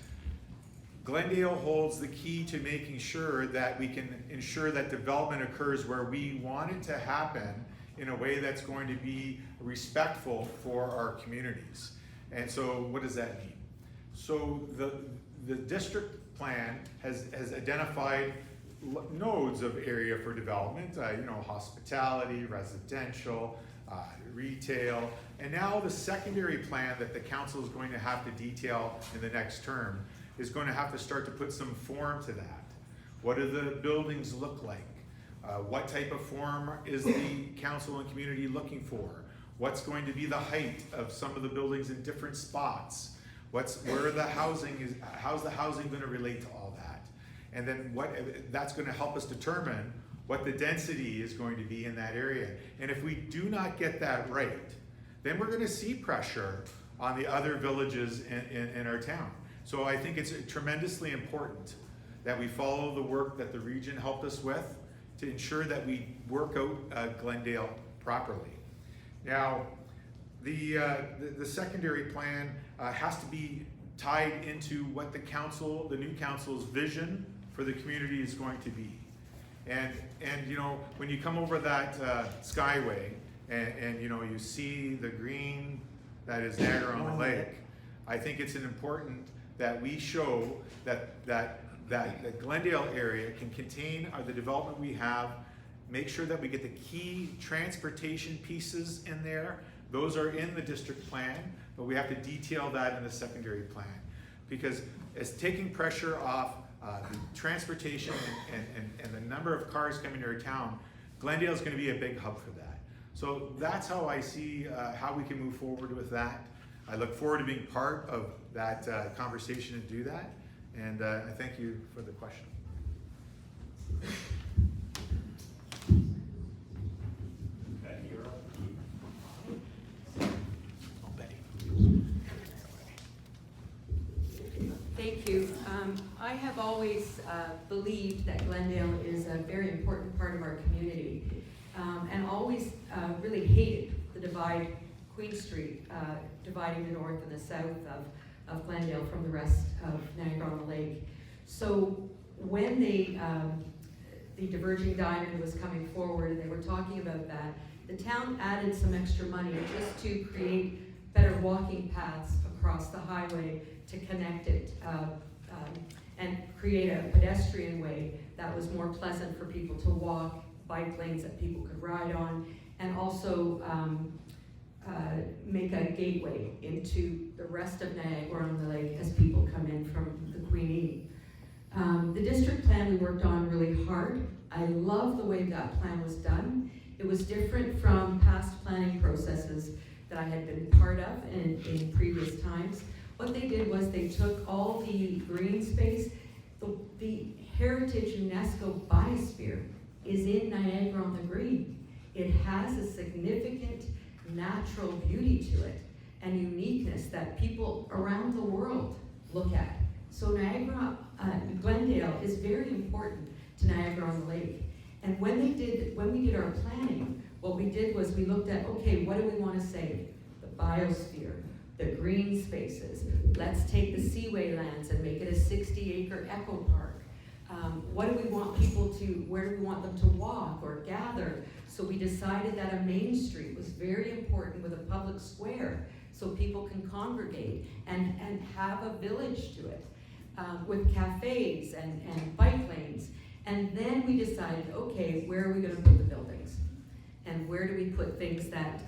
Glendale holds the key to making sure that we can ensure that development occurs where we want it to happen in a way that's going to be respectful for our communities. And so what does that mean? So the district plan has identified nodes of area for development, hospitality, residential, retail, and now the secondary plan that the council is going to have to detail in the next term is going to have to start to put some form to that. What do the buildings look like? What type of form is the council and community looking for? What's going to be the height of some of the buildings in different spots? How's the housing going to relate to all that? And then that's going to help us determine what the density is going to be in that area. And if we do not get that right, then we're going to see pressure on the other villages in our town. So I think it's tremendously important that we follow the work that the region helped us with to ensure that we work out Glendale properly. Now, the secondary plan has to be tied into what the new council's vision for the community is going to be. And when you come over that skyway and you see the green that is Niagara on the Lake, I think it's important that we show that the Glendale area can contain the development we have, make sure that we get the key transportation pieces in there. Those are in the district plan, but we have to detail that in the secondary plan. Because it's taking pressure off the transportation and the number of cars coming to our town, Glendale is going to be a big hub for that. So that's how I see how we can move forward with that. I look forward to being part of that conversation to do that. And I thank you for the question. Thank you. I have always believed that Glendale is a very important part of our community, and always really hated the divide, Queen Street, dividing the north and the south of Glendale from the rest of Niagara-on-the-Lake. So when the diverging diamond was coming forward and they were talking about that, the town added some extra money just to create better walking paths across the highway to connect it and create a pedestrian way that was more pleasant for people to walk, bike lanes that people could ride on, and also make a gateway into the rest of Niagara-on-the-Lake as people come in from the Queenie. The district plan we worked on really hard. I love the way that plan was done. It was different from past planning processes that I had been part of in previous times. What they did was they took all the green space, the Heritage UNESCO Biosphere is in Niagara-on-the-Green. It has a significant natural beauty to it and uniqueness that people around the world look at. So Glendale is very important to Niagara-on-the-Lake. And when we did our planning, what we did was we looked at, okay, what do we want to save? The biosphere, the green spaces. Let's take the seaway lands and make it a 60-acre eco park. What do we want people to, where do we want them to walk or gather? So we decided that a main street was very important with a public square so people can congregate and have a village to it with cafes and bike lanes. And then we decided, okay, where are we going to put the buildings? And where do we put things that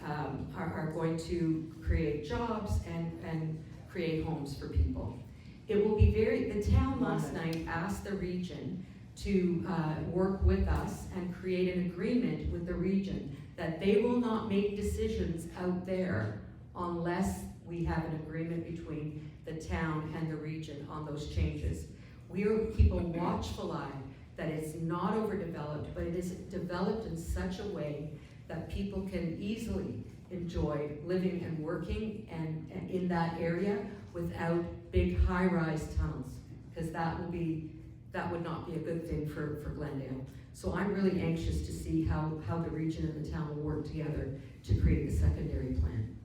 are going to create jobs and create homes for people? It will be the town last night asked the region to work with us and create an agreement with the region that they will not make decisions out there unless we have an agreement between the town and the region on those changes. We will keep a watchful eye that it's not overdeveloped, but it is developed in such a way that people can easily enjoy living and working and in that area without big high-rise towns, because that would not be a good thing for Glendale. So I'm really anxious to see how the region and the town will work together to create the secondary plan.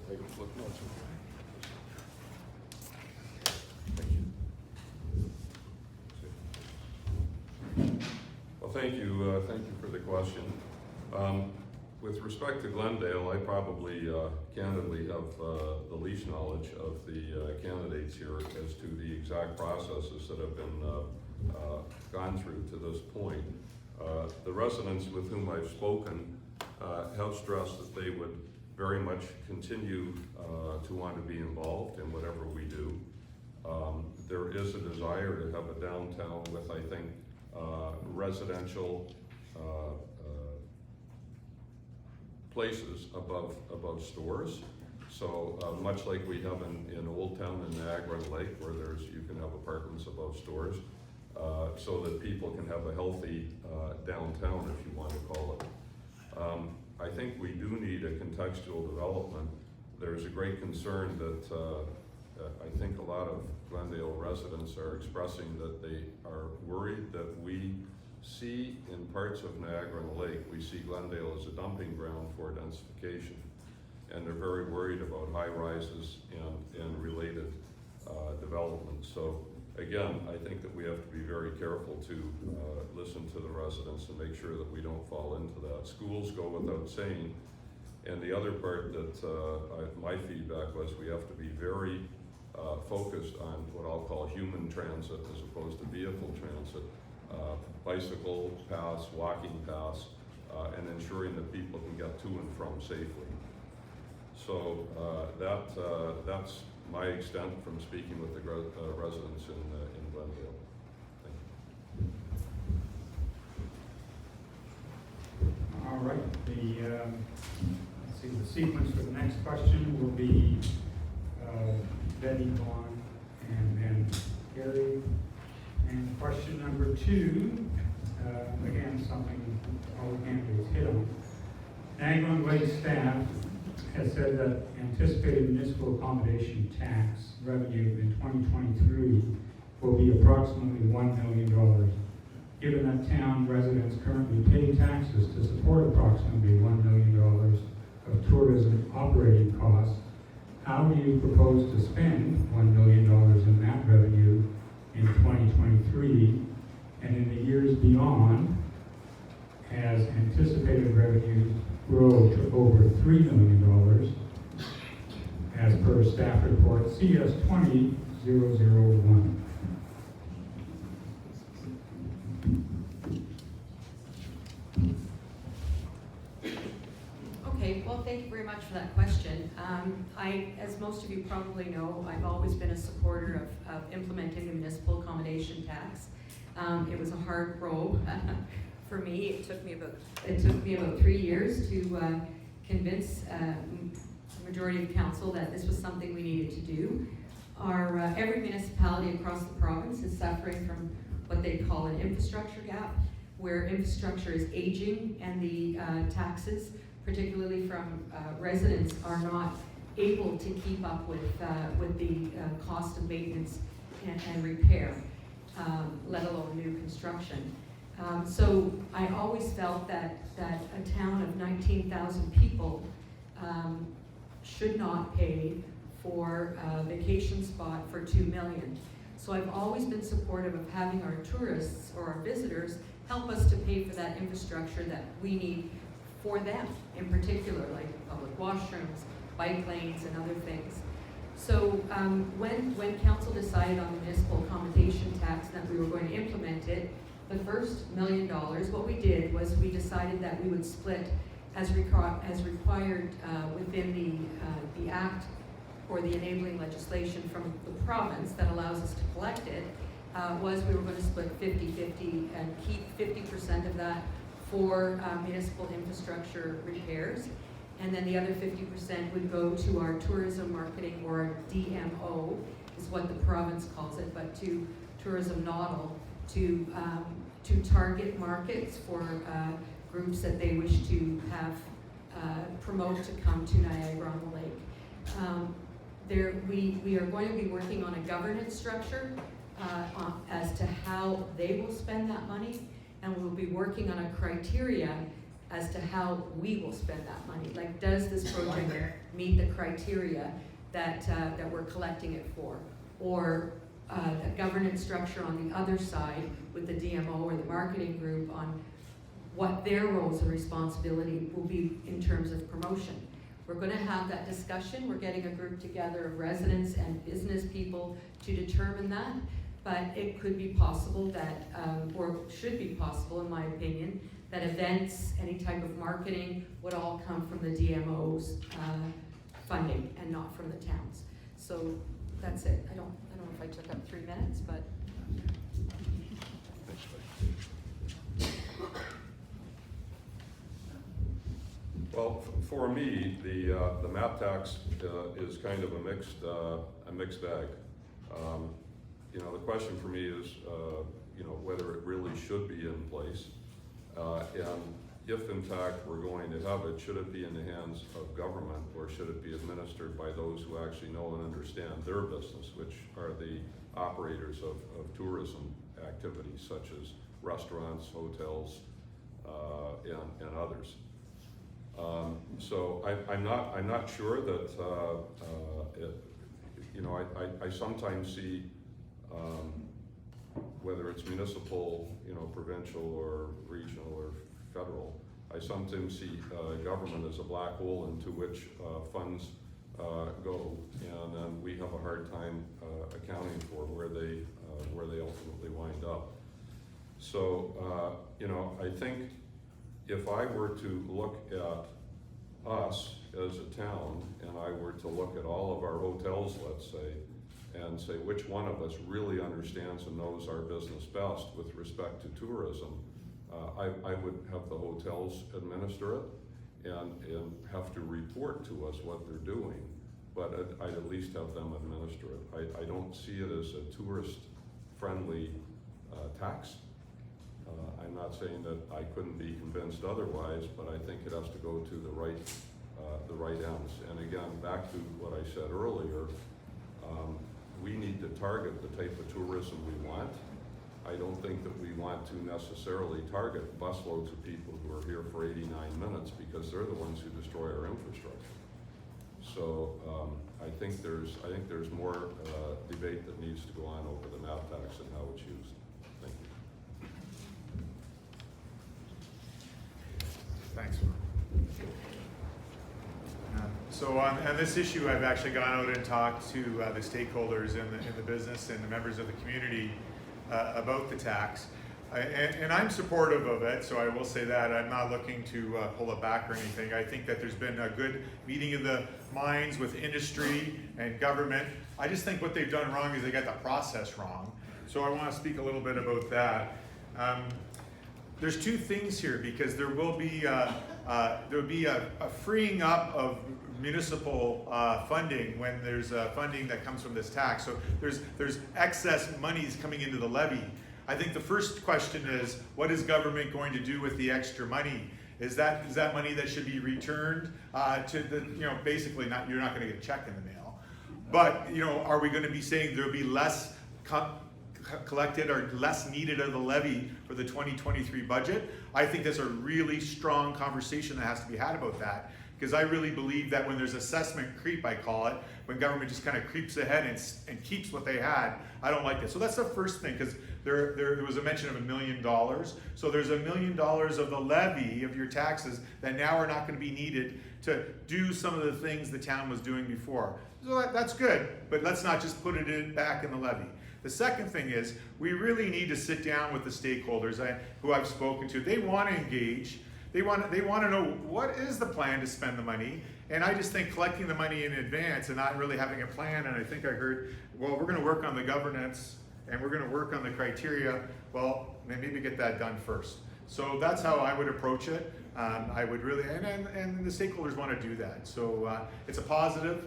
I can flip notes. Well, thank you for the question. With respect to Glendale, I probably candidly have the least knowledge of the candidates here as to the exact processes that have been gone through to this point. The residents with whom I've spoken have stressed that they would very much continue to want to be involved in whatever we do. There is a desire to have a downtown with, I think, residential places above stores. So much like we have in Old Town and Niagara-on-the-Lake, where you can have apartments above stores, so that people can have a healthy downtown, if you want to call it. I think we do need a contextual development. There's a great concern that I think a lot of Glendale residents are expressing that they are worried that we see in parts of Niagara-on-the-Lake, we see Glendale as a dumping ground for densification. And they're very worried about high rises and related development. So again, I think that we have to be very careful to listen to the residents and make sure that we don't fall into that. Schools go without saying. And the other part that my feedback was we have to be very focused on what I'll call human transit as opposed to vehicle transit. Bicycle paths, walking paths, and ensuring that people can get to and from safely. So that's my extent from speaking with the residents in Glendale. Thank you. All right, let's see, the sequence for the next question will be Betty, Vaughn, and then Gary. And question number 2, again, something all the candidates hit on. Niagara-on-the-Lake staff has said that anticipated municipal accommodation tax revenue in 2023 will be approximately $1 million. Given that town residents currently pay taxes to support approximately $1 million of tourism operating costs, how do you propose to spend $1 million in that revenue in 2023? And revenues grow to over $3 million as per staff report CS 20001. Okay, well, thank you very much for that question. As most of you probably know, I've always been a supporter of implementing the municipal accommodation tax. It was a hard road for me. It took me about 3 years to convince the majority of council that this was something we needed to do. Every municipality across the province is suffering from what they call an infrastructure gap, where infrastructure is aging and the taxes, particularly from residents, are not able to keep up with the cost of maintenance and repair, let alone new construction. So I always felt that a town of 19,000 people should not pay for a vacation spot for $2 million. So I've always been supportive of having our tourists or our visitors help us to pay for that infrastructure that we need for them, in particular, like public washrooms, bike lanes, and other things. So when council decided on the municipal accommodation tax that we were going to implement it, the first $1 million, what we did was we decided that we would split as required within the act or the enabling legislation from the province that allows us to collect it, was we were going to split 50-50 and keep 50% of that for municipal infrastructure repairs, and then the other 50% would go to our tourism marketing, or our DMO is what the province calls it, but to tourism Notl, to target markets for groups that they wish to have promote to come to Niagara on the Lake. We are going to be working on a governance structure as to how they will spend that money, and we'll be working on a criteria as to how we will spend that money. Like, does this project meet the criteria that we're collecting it for? Or a governance structure on the other side with the DMO or the marketing group on what their roles and responsibility will be in terms of promotion. We're going to have that discussion. We're getting a group together of residents and business people to determine that, but it could be possible that, or should be possible in my opinion, that events, any type of marketing would all come from the DMO's funding and not from the towns. So that's it. I don't know if I took up 3 minutes, but. Well, for me, the map tax is kind of a mixed bag. You know, the question for me is, you know, whether it really should be in place, and if in fact we're going to have it, should it be in the hands of government, or should it be administered by those who actually know and understand their business, which are the operators of tourism activities such as restaurants, hotels, and others. So I'm not sure that you know, I sometimes see whether it's municipal, you know, provincial or regional or federal, I sometimes see government as a black hole into which funds go, and then we have a hard time accounting for where they ultimately wind up. So you know, I think if I were to look at us as a town, and I were to look at all of our hotels, let's say, and say which one of us really understands and knows our business best with respect to tourism, I would have the hotels administer it and have to report to us what they're doing, but I'd at least have them administer it. I don't see it as a tourist-friendly tax. I'm not saying that I couldn't be convinced otherwise, but I think it has to go to the right ends. And again, back to what I said earlier, we need to target the type of tourism we want. I don't think that we want to necessarily target busloads of people who are here for 89 minutes, because they're the ones who destroy our infrastructure. So I think there's more debate that needs to go on over the map tax and how it's used. Thank you. Thanks. So on this issue, I've actually gone out and talked to the stakeholders in the business and the members of the community about the tax. And I'm supportive of it, so I will say that. I'm not looking to pull it back or anything. I think that there's been a good meeting of the minds with industry and government. I just think what they've done wrong is they got the process wrong. So I want to speak a little bit about that. There's two things here, because there will be a freeing up of municipal funding when there's funding that comes from this tax. So there's excess monies coming into the levy. I think the first question is, what is government going to do with the extra money? Is that money that should be returned to the, basically not, you're not going to get a check in the mail, but are we going to be saying there'll be less collected or less needed of the levy for the 2023 budget? I think there's a really strong conversation that has to be had about that, because I really believe that when there's assessment creep, I call it, when government just kind of creeps ahead and keeps what they had, I don't like it. So that's the first thing, because there was a mention of $1 million. So there's $1 million of the levy of your taxes that now are not going to be needed to do some of the things the town was doing before. So that's good, but let's not just put it back in the levy. The second thing is, we really need to sit down with the stakeholders who I've spoken to. They want to engage. They want to know, what is the plan to spend the money? And I just think collecting the money in advance and not really having a plan, and I think I heard, well, we're going to work on the governance and we're going to work on the criteria. Well, maybe get that done first. So that's how I would approach it. I would really, and the stakeholders want to do that. So it's a positive.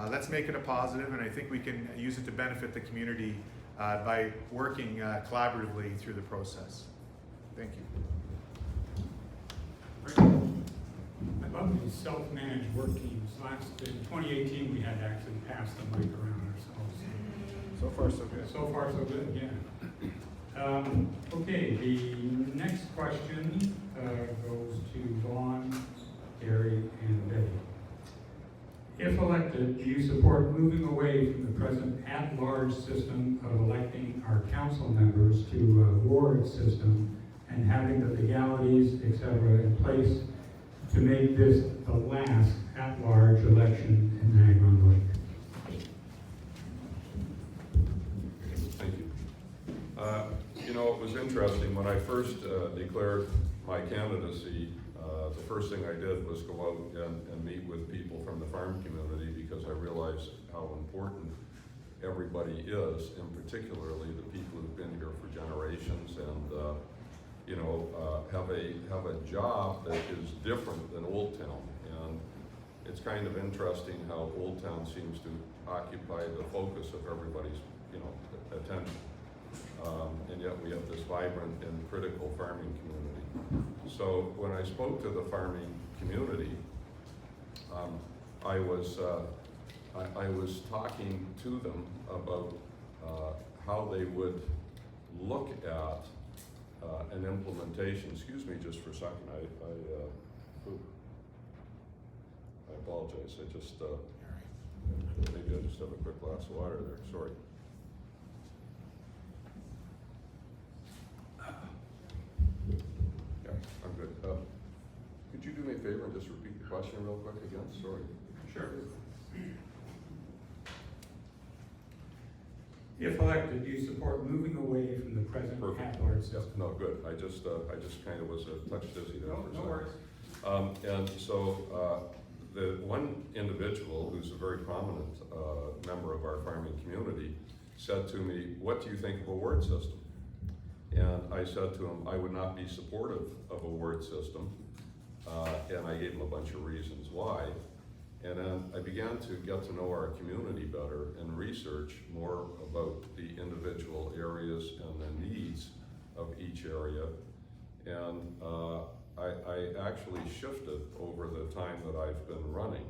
Let's make it a positive, and I think we can use it to benefit the community by working collaboratively through the process. Thank you. I love these self-managed work teams. In 2018, we had to actually pass the mic around ourselves. So far, so good. So far, so good, yeah. Okay, the next question goes to Vaughn, Gary, and Betty. If elected, do you support moving away from the present at-large system of electing our council members to a ward system and having the legalities, etc., in place to make this the last at-large election in Niagara-on-the-Lake? Thank you. It was interesting, when I first declared my candidacy, the first thing I did was go out and meet with people from the farm community, because I realized how important everybody is, and particularly the people who've been here for generations and have a job that is different than Old Town. And it's kind of interesting how Old Town seems to occupy the focus of everybody's attention. And yet we have this vibrant and critical farming community. So when I spoke to the farming community, I was talking to them about how they would look at an implementation. Excuse me just for a second. I apologize. Maybe I just have a quick glass of water there. Sorry. Yeah, I'm good. Could you do me a favor and just repeat the question real quick again? Sorry. Sure. If elected, do you support moving away from the present at-large system? Yep. No, good. I just kind of was a touch dizzy there for a second. No worries. And so the one individual who's a very prominent member of our farming community said to me, "What do you think of a ward system?" And I said to him, I would not be supportive of a ward system, and I gave him a bunch of reasons why. And then I began to get to know our community better and research more about the individual areas and the needs of each area. And I actually shifted over the time that I've been running,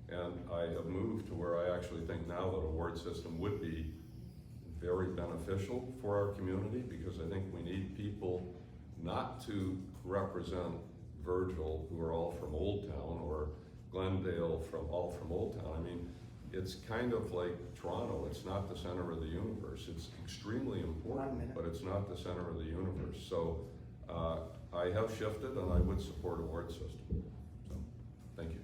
and I have moved to where I actually think now that a ward system would be very beneficial for our community, because I think we need people not to represent Virgil, who are all from Old Town, or Glendale all from Old Town. I mean, it's kind of like Toronto. It's not the center of the universe. It's extremely important, but it's not the center of the universe. So I have shifted, and I would support a ward system. So, thank you.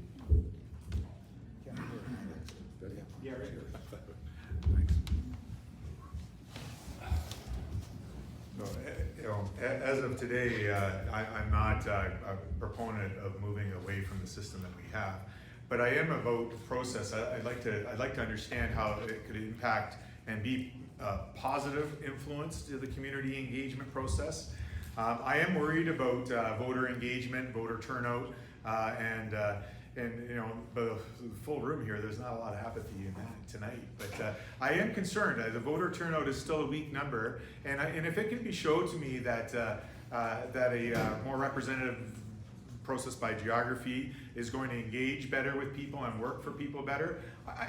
as of today, I'm not a proponent of moving away from the system that we have. But I am about process. I'd like to understand how it could impact and be a positive influence to the community engagement process. I am worried about voter engagement, voter turnout, and you know, the full room here, there's not a lot of apathy in that tonight. But I am concerned. The voter turnout is still a weak number, and if it can be showed to me that a more representative process by geography is going to engage better with people and work for people better,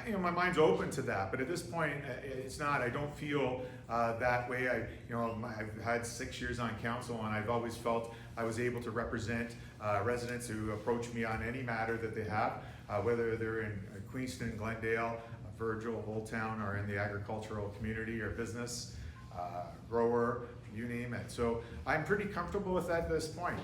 you know, my mind's open to that. But at this point, it's not. I don't feel that way. I've had 6 years on council, and I've always felt I was able to represent residents who approach me on any matter that they have, whether they're in Queenston, Glendale, Virgil, Old Town, or in the agricultural community or business, grower, you name it. So I'm pretty comfortable with that at this point,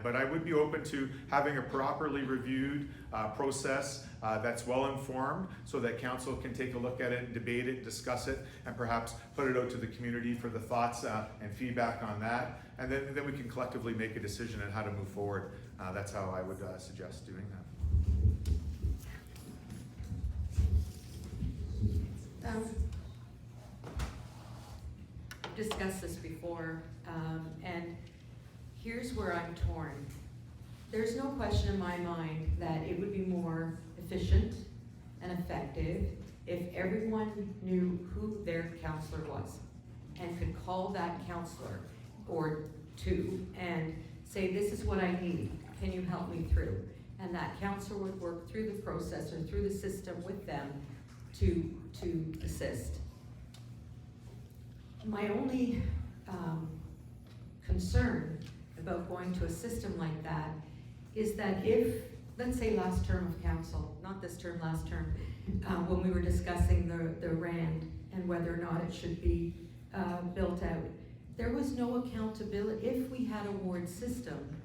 but I would be open to having a properly reviewed process that's well informed, so that council can take a look at it, debate it, discuss it, and perhaps put it out to the community for the thoughts and feedback on that, and then we can collectively make a decision on how to move forward. That's how I would suggest doing that. Discussed this before, and here's where I'm torn. There's no question in my mind that it would be more efficient and effective if everyone knew who their counselor was and could call that counselor or two and say, this is what I need, can you help me through? And that counselor would work through the process or through the system with them to assist. My only concern about going to a system like that is that if, let's say last term of council, not this term, last term, when we were discussing the RAND and whether or not it should be built out, there was no accountability. If we had a ward system,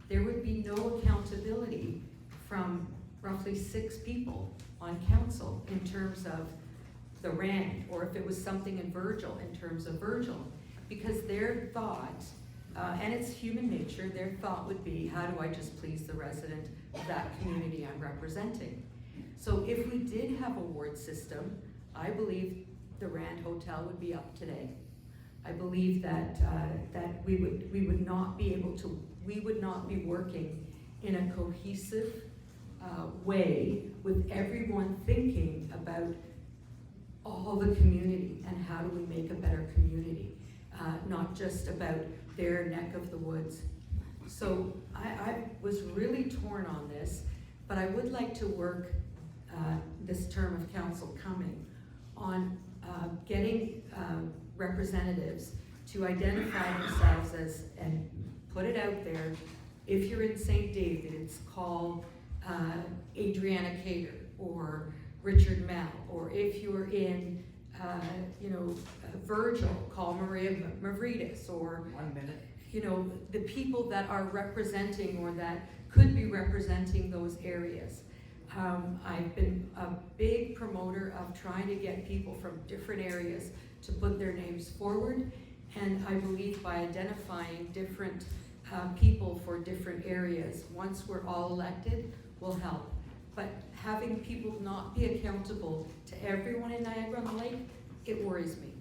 there would be no accountability from roughly 6 people on council in terms of the RAND, or if it was something in Virgil, in terms of Virgil, because their thought, and it's human nature, their thought would be, how do I just please the resident of that community I'm representing? So if we did have a ward system, I believe the RAND Hotel would be up today. I believe that we would not be working in a cohesive way with everyone thinking about all the community and how do we make a better community, not just about their neck of the woods. So I was really torn on this, but I would like to work this term of council coming on getting representatives to identify themselves as, and put it out there. If you're in St. David's, call Adriana Cater or Richard Mell, or if you're in, Virgil, call Maria Mavridis, or 1 minute. The people that are representing or that could be representing those areas. I've been a big promoter of trying to get people from different areas to put their names forward, and I believe by identifying different people for different areas, once we're all elected, will help. But having people not be accountable to everyone in Niagara-on-the-Lake, it worries me.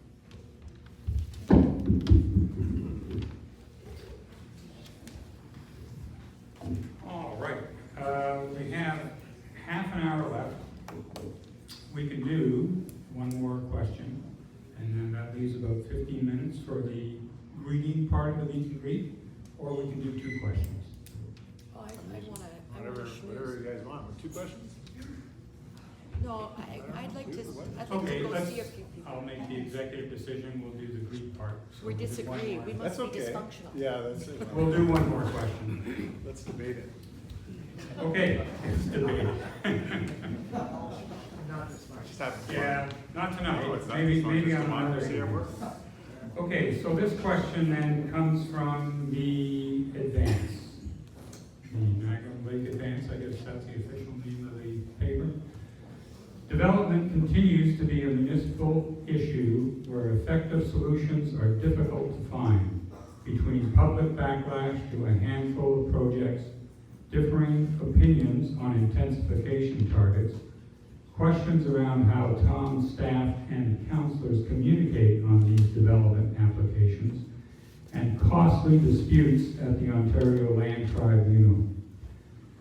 All right, we have half an hour left. We can do one more question, and then that leaves about 15 minutes for the greeting part of the meet and greet, or we can do 2 questions. Oh, I wanna Whatever schmooze. you guys want. 2 questions? No, I'd like to Okay, go let's, see a few people. I'll make the executive decision, we'll do the greet part. So We we'll do one disagree, more. we must be dysfunctional. Yeah, that's it. We'll do one more question. Let's debate it. Okay, it's debated. Just having fun. Yeah, not tonight, No, it's not maybe, fun, maybe just on another democracy at evening. work. Okay, so this question then comes from the Advance. The Niagara Lake Advance, I guess that's the official name of the paper. Development continues to be a municipal issue where effective solutions are difficult to find. between public backlash to a handful of projects, differing opinions on intensification targets, questions around how town staff and councilors communicate on these development applications, and costly disputes at the Ontario Land Tribunal.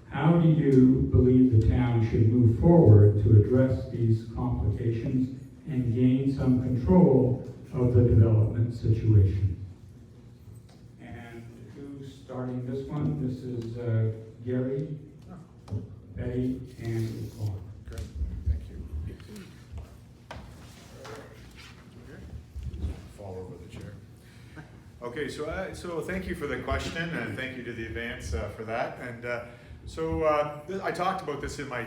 How do you believe the town should move forward to address these complications and gain some control of the development situation? And who's starting this one? This is Gary, Betty, and Vaughn. Great, thank you. Fall over the chair. Okay, so thank you for the question, and thank you to the advance for that. And I talked about this in my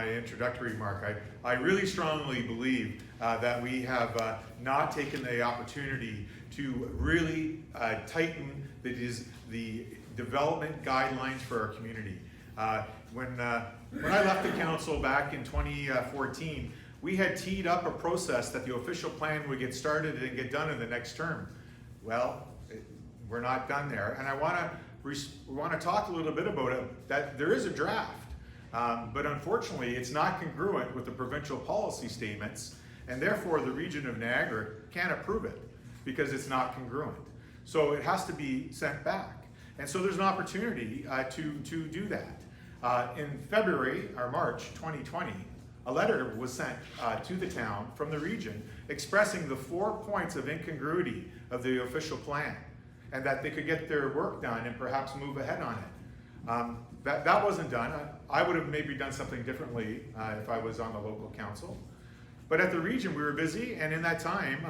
introductory remark. I really strongly believe that we have not taken the opportunity to really tighten the development guidelines for our community. When I left the council back in 2014, we had teed up a process that the official plan would get started and get done in the next term. Well, we're not done there, and I want to talk a little bit about it. That there is a draft, but unfortunately, it's not congruent with the provincial policy statements, and therefore the region of Niagara can't approve it because it's not congruent. So it has to be sent back, and so there's an opportunity to do that. In February or March 2020, a letter was sent to the town from the region expressing the 4 points of incongruity of the official plan, and that they could get their work done and perhaps move ahead on it. That wasn't done. I would have maybe done something differently if I was on the local council. But at the region, we were busy, and in that time,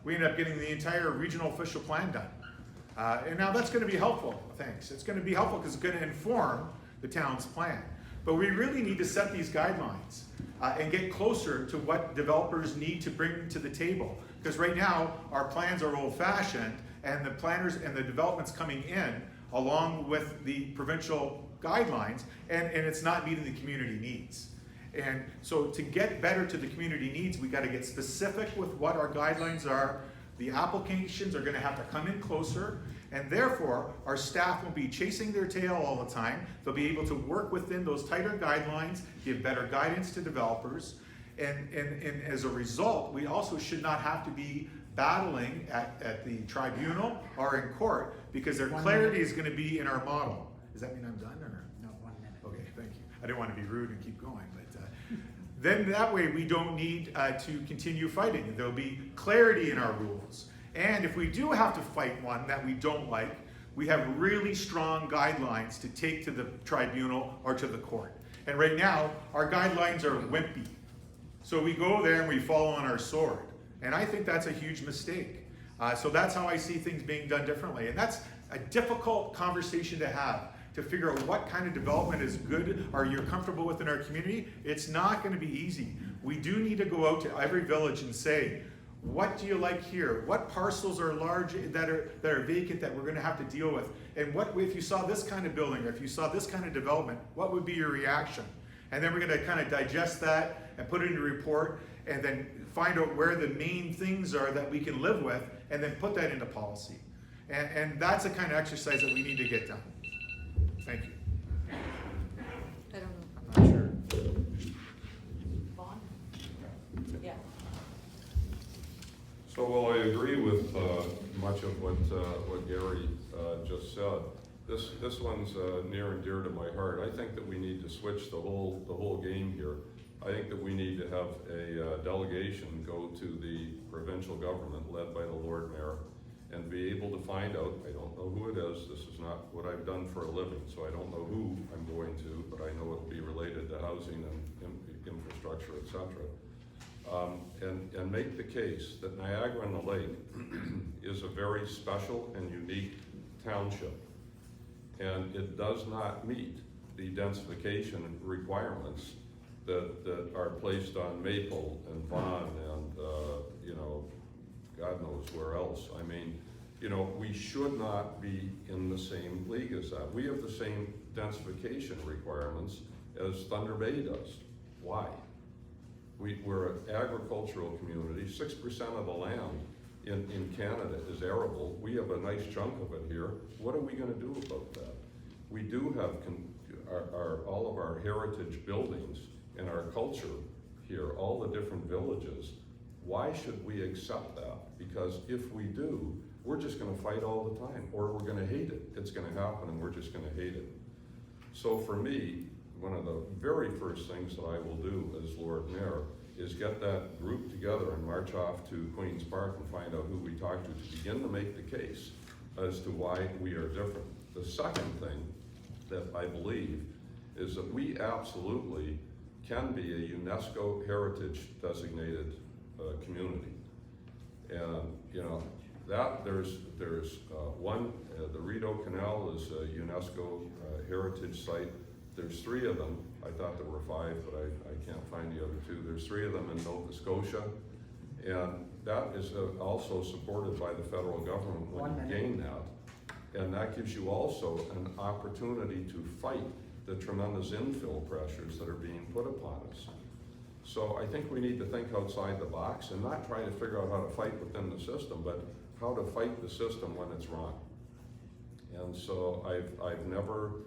we ended up getting the entire regional official plan done. And now that's going to be helpful, thanks. It's going to be helpful because it's going to inform the town's plan. But we really need to set these guidelines and get closer to what developers need to bring to the table. Because right now, our plans are old-fashioned, and the planners and the developments coming in along with the provincial guidelines, and it's not meeting the community needs. And so to get better to the community needs, we got to get specific with what our guidelines are. The applications are going to have to come in closer, and therefore our staff will be chasing their tail all the time. They'll be able to work within those tighter guidelines, give better guidance to developers, and as a result, we also should not have to be battling at the tribunal or in court, because their clarity is going to be in our model. Does that mean I'm done, or? No, 1 minute. Okay, thank you. I didn't want to be rude and keep going, but then that way we don't need to continue fighting. There'll be clarity in our rules. And if we do have to fight one that we don't like, we have really strong guidelines to take to the tribunal or to the court. And right now, our guidelines are wimpy. So we go there and we fall on our sword. And I think that's a huge mistake. So that's how I see things being done differently. And that's a difficult conversation to have, to figure out what kind of development is good or you're comfortable with in our community. It's not going to be easy. We do need to go out to every village and say, what do you like here? What parcels are large that are vacant that we're going to have to deal with? And what if you saw this kind of building, or if you saw this kind of development, what would be your reaction? And then we're going to kind of digest that and put it in a report, and then find out where the main things are that we can live with, and then put that into policy. And that's the kind of exercise that we need to get done. Thank you. I don't know. I'm not sure. Vaughn? Yeah. So, well, I agree with much of what Gary just said. This one's near and dear to my heart. I think that we need to switch the whole game here. I think that we need to have a delegation go to the provincial government led by the Lord Mayor and be able to find out, I don't know who it is, this is not what I've done for a living, so I don't know who I'm going to, but I know it'll be related to housing and infrastructure, etc. And make the case that Niagara-on-the-Lake is a very special and unique township, and it does not meet the densification requirements that are placed on Maple and Vaughn and God knows where else. I mean, we should not be in the same league as that. We have the same densification requirements as Thunder Bay does. Why? We're an agricultural community. 6% of the land in Canada is arable. We have a nice chunk of it here. What are we gonna do about that? We do have all of our heritage buildings and our culture here, all the different villages. Why should we accept that? Because if we do, we're just gonna fight all the time, or we're gonna hate it. It's gonna happen and we're just gonna hate it. So for me, one of the very first things that I will do as Lord Mayor is get that group together and march off to Queen's Park and find out who we talk to begin to make the case as to why we are different. The second thing that I believe is that we absolutely can be a UNESCO heritage designated community. And you know, that there's one, the Rideau Canal is a UNESCO heritage site. There's 3 of them. I thought there were 5, but I can't find the other 2. There's 3 of them in Nova Scotia. And that is also supported by the federal government when you gain that. And that gives you also an opportunity to fight the tremendous infill pressures that are being put upon us. So I think we need to think outside the box and not try to figure out how to fight within the system, but how to fight the system when it's wrong. And so I've never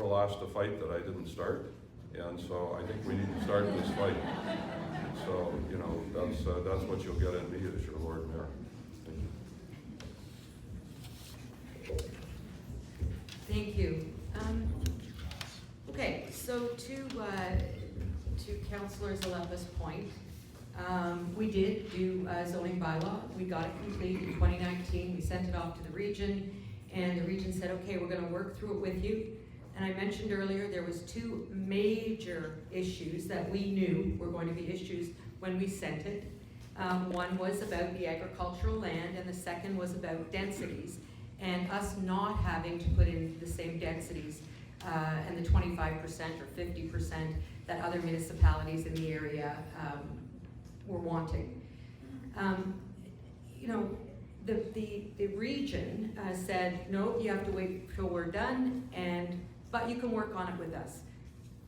lost a fight that I didn't start, and so I think we need to start this fight. So, you know, that's what you'll get in me as your Lord Mayor. Thank you. Thank you. Okay, so to Councillor Zaleppa's point, we did do a zoning bylaw. We got it complete in 2019. We sent it off to the region, and the region said, okay, we're gonna work through it with you. And I mentioned earlier, there was 2 major issues that we knew were going to be issues when we sent it. One was about the agricultural land, and the second was about densities, and us not having to put in the same densities and the 25% or 50% that other municipalities in the area were wanting. You know, the region said, no, you have to wait till we're done, but you can work on it with us.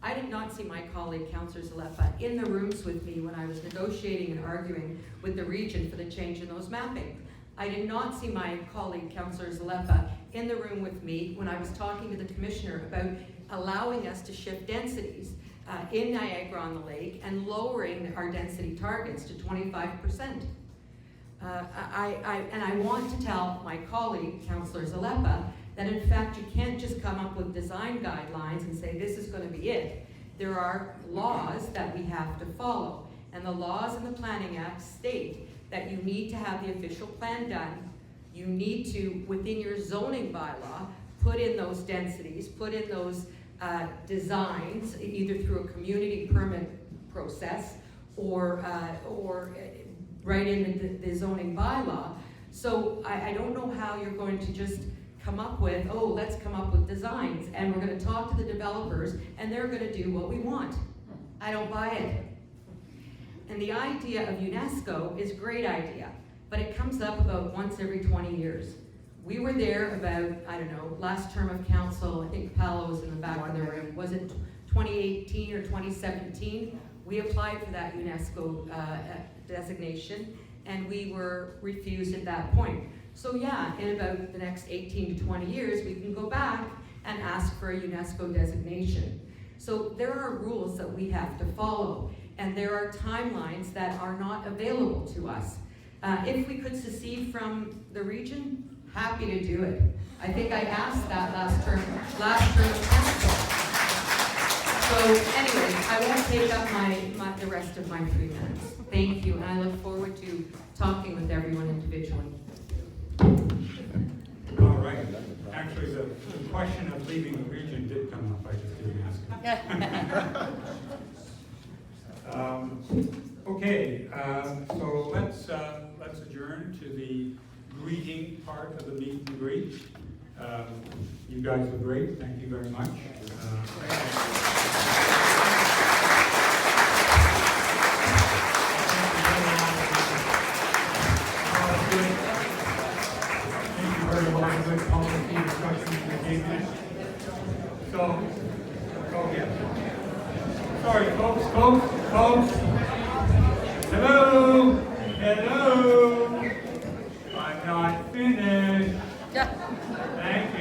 I did not see my colleague, Councillor Zaleppa, in the rooms with me when I was negotiating and arguing with the region for the change in those mappings. I did not see my colleague, Councillor Zaleppa, in the room with me when I was talking to the Commissioner about allowing us to shift densities in Niagara on the Lake and lowering our density targets to 25%. And I want to tell my colleague, Councillor Zaleppa, that in fact you can't just come up with design guidelines and say this is going to be it. There are laws that we have to follow, and the laws in the Planning Act state that you need to have the official plan done. You need to, within your zoning bylaw, put in those densities, put in those designs, either through a community permit process or right in the zoning bylaw. So I don't know how you're going to just come up with, oh, let's come up with designs, and we're going to talk to the developers, and they're going to do what we want. I don't buy it. And the idea of UNESCO is a great idea, but it comes up about once every 20 years. We were there about, I don't know, last term of council, I think Paolo was in the back of the room, was it 2018 or 2017? We applied for that UNESCO designation, and we were refused at that point. So yeah, in about the next 18 to 20 years, we can go back and ask for a UNESCO designation. So there are rules that we have to follow, and there are timelines that are not available to us. If we could secede from the region, happy to do it. I think I asked that last term of council. So anyway, I won't take up the rest of my 3 minutes. Thank you, and I look forward to talking with everyone individually. All right. Actually, the question of leaving the region did come up. I just didn't ask it. Okay, so let's adjourn to the greeting part of the meet and greet. You guys were great. Thank you very much. Good policy discussion this evening. So, go ahead. Sorry, folks. Hello.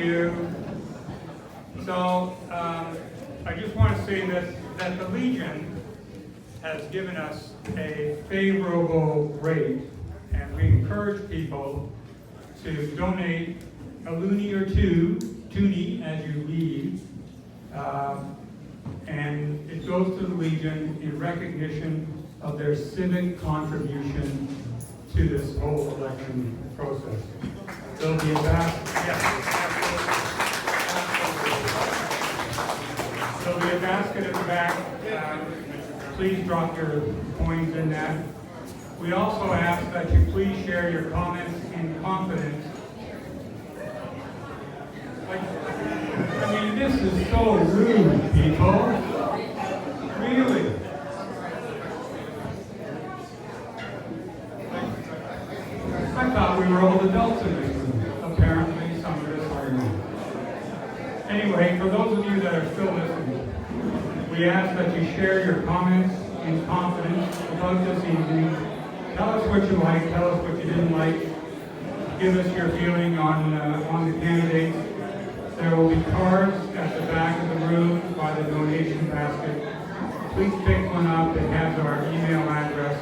you. So, I just want to say that the Legion has given us a favorable rate, and we encourage people to donate a loonie or two, toonie, as you leave, and it goes to the Legion in recognition of their civic contribution to this whole election process. There'll be a there'll be a basket at the back. Please drop your coins in that. We also ask that you please share your comments in confidence. I mean, this is so rude, people. Really. I thought we were all adults in this room. Apparently, some of us are not. Anyway, for those of you that are still listening, we ask that you share your comments in confidence about this evening. Tell us what you like, tell us what you didn't like. Give us your feeling on the candidates. There will be cards at the back of the room by the donation basket. Please pick one up. It has our email address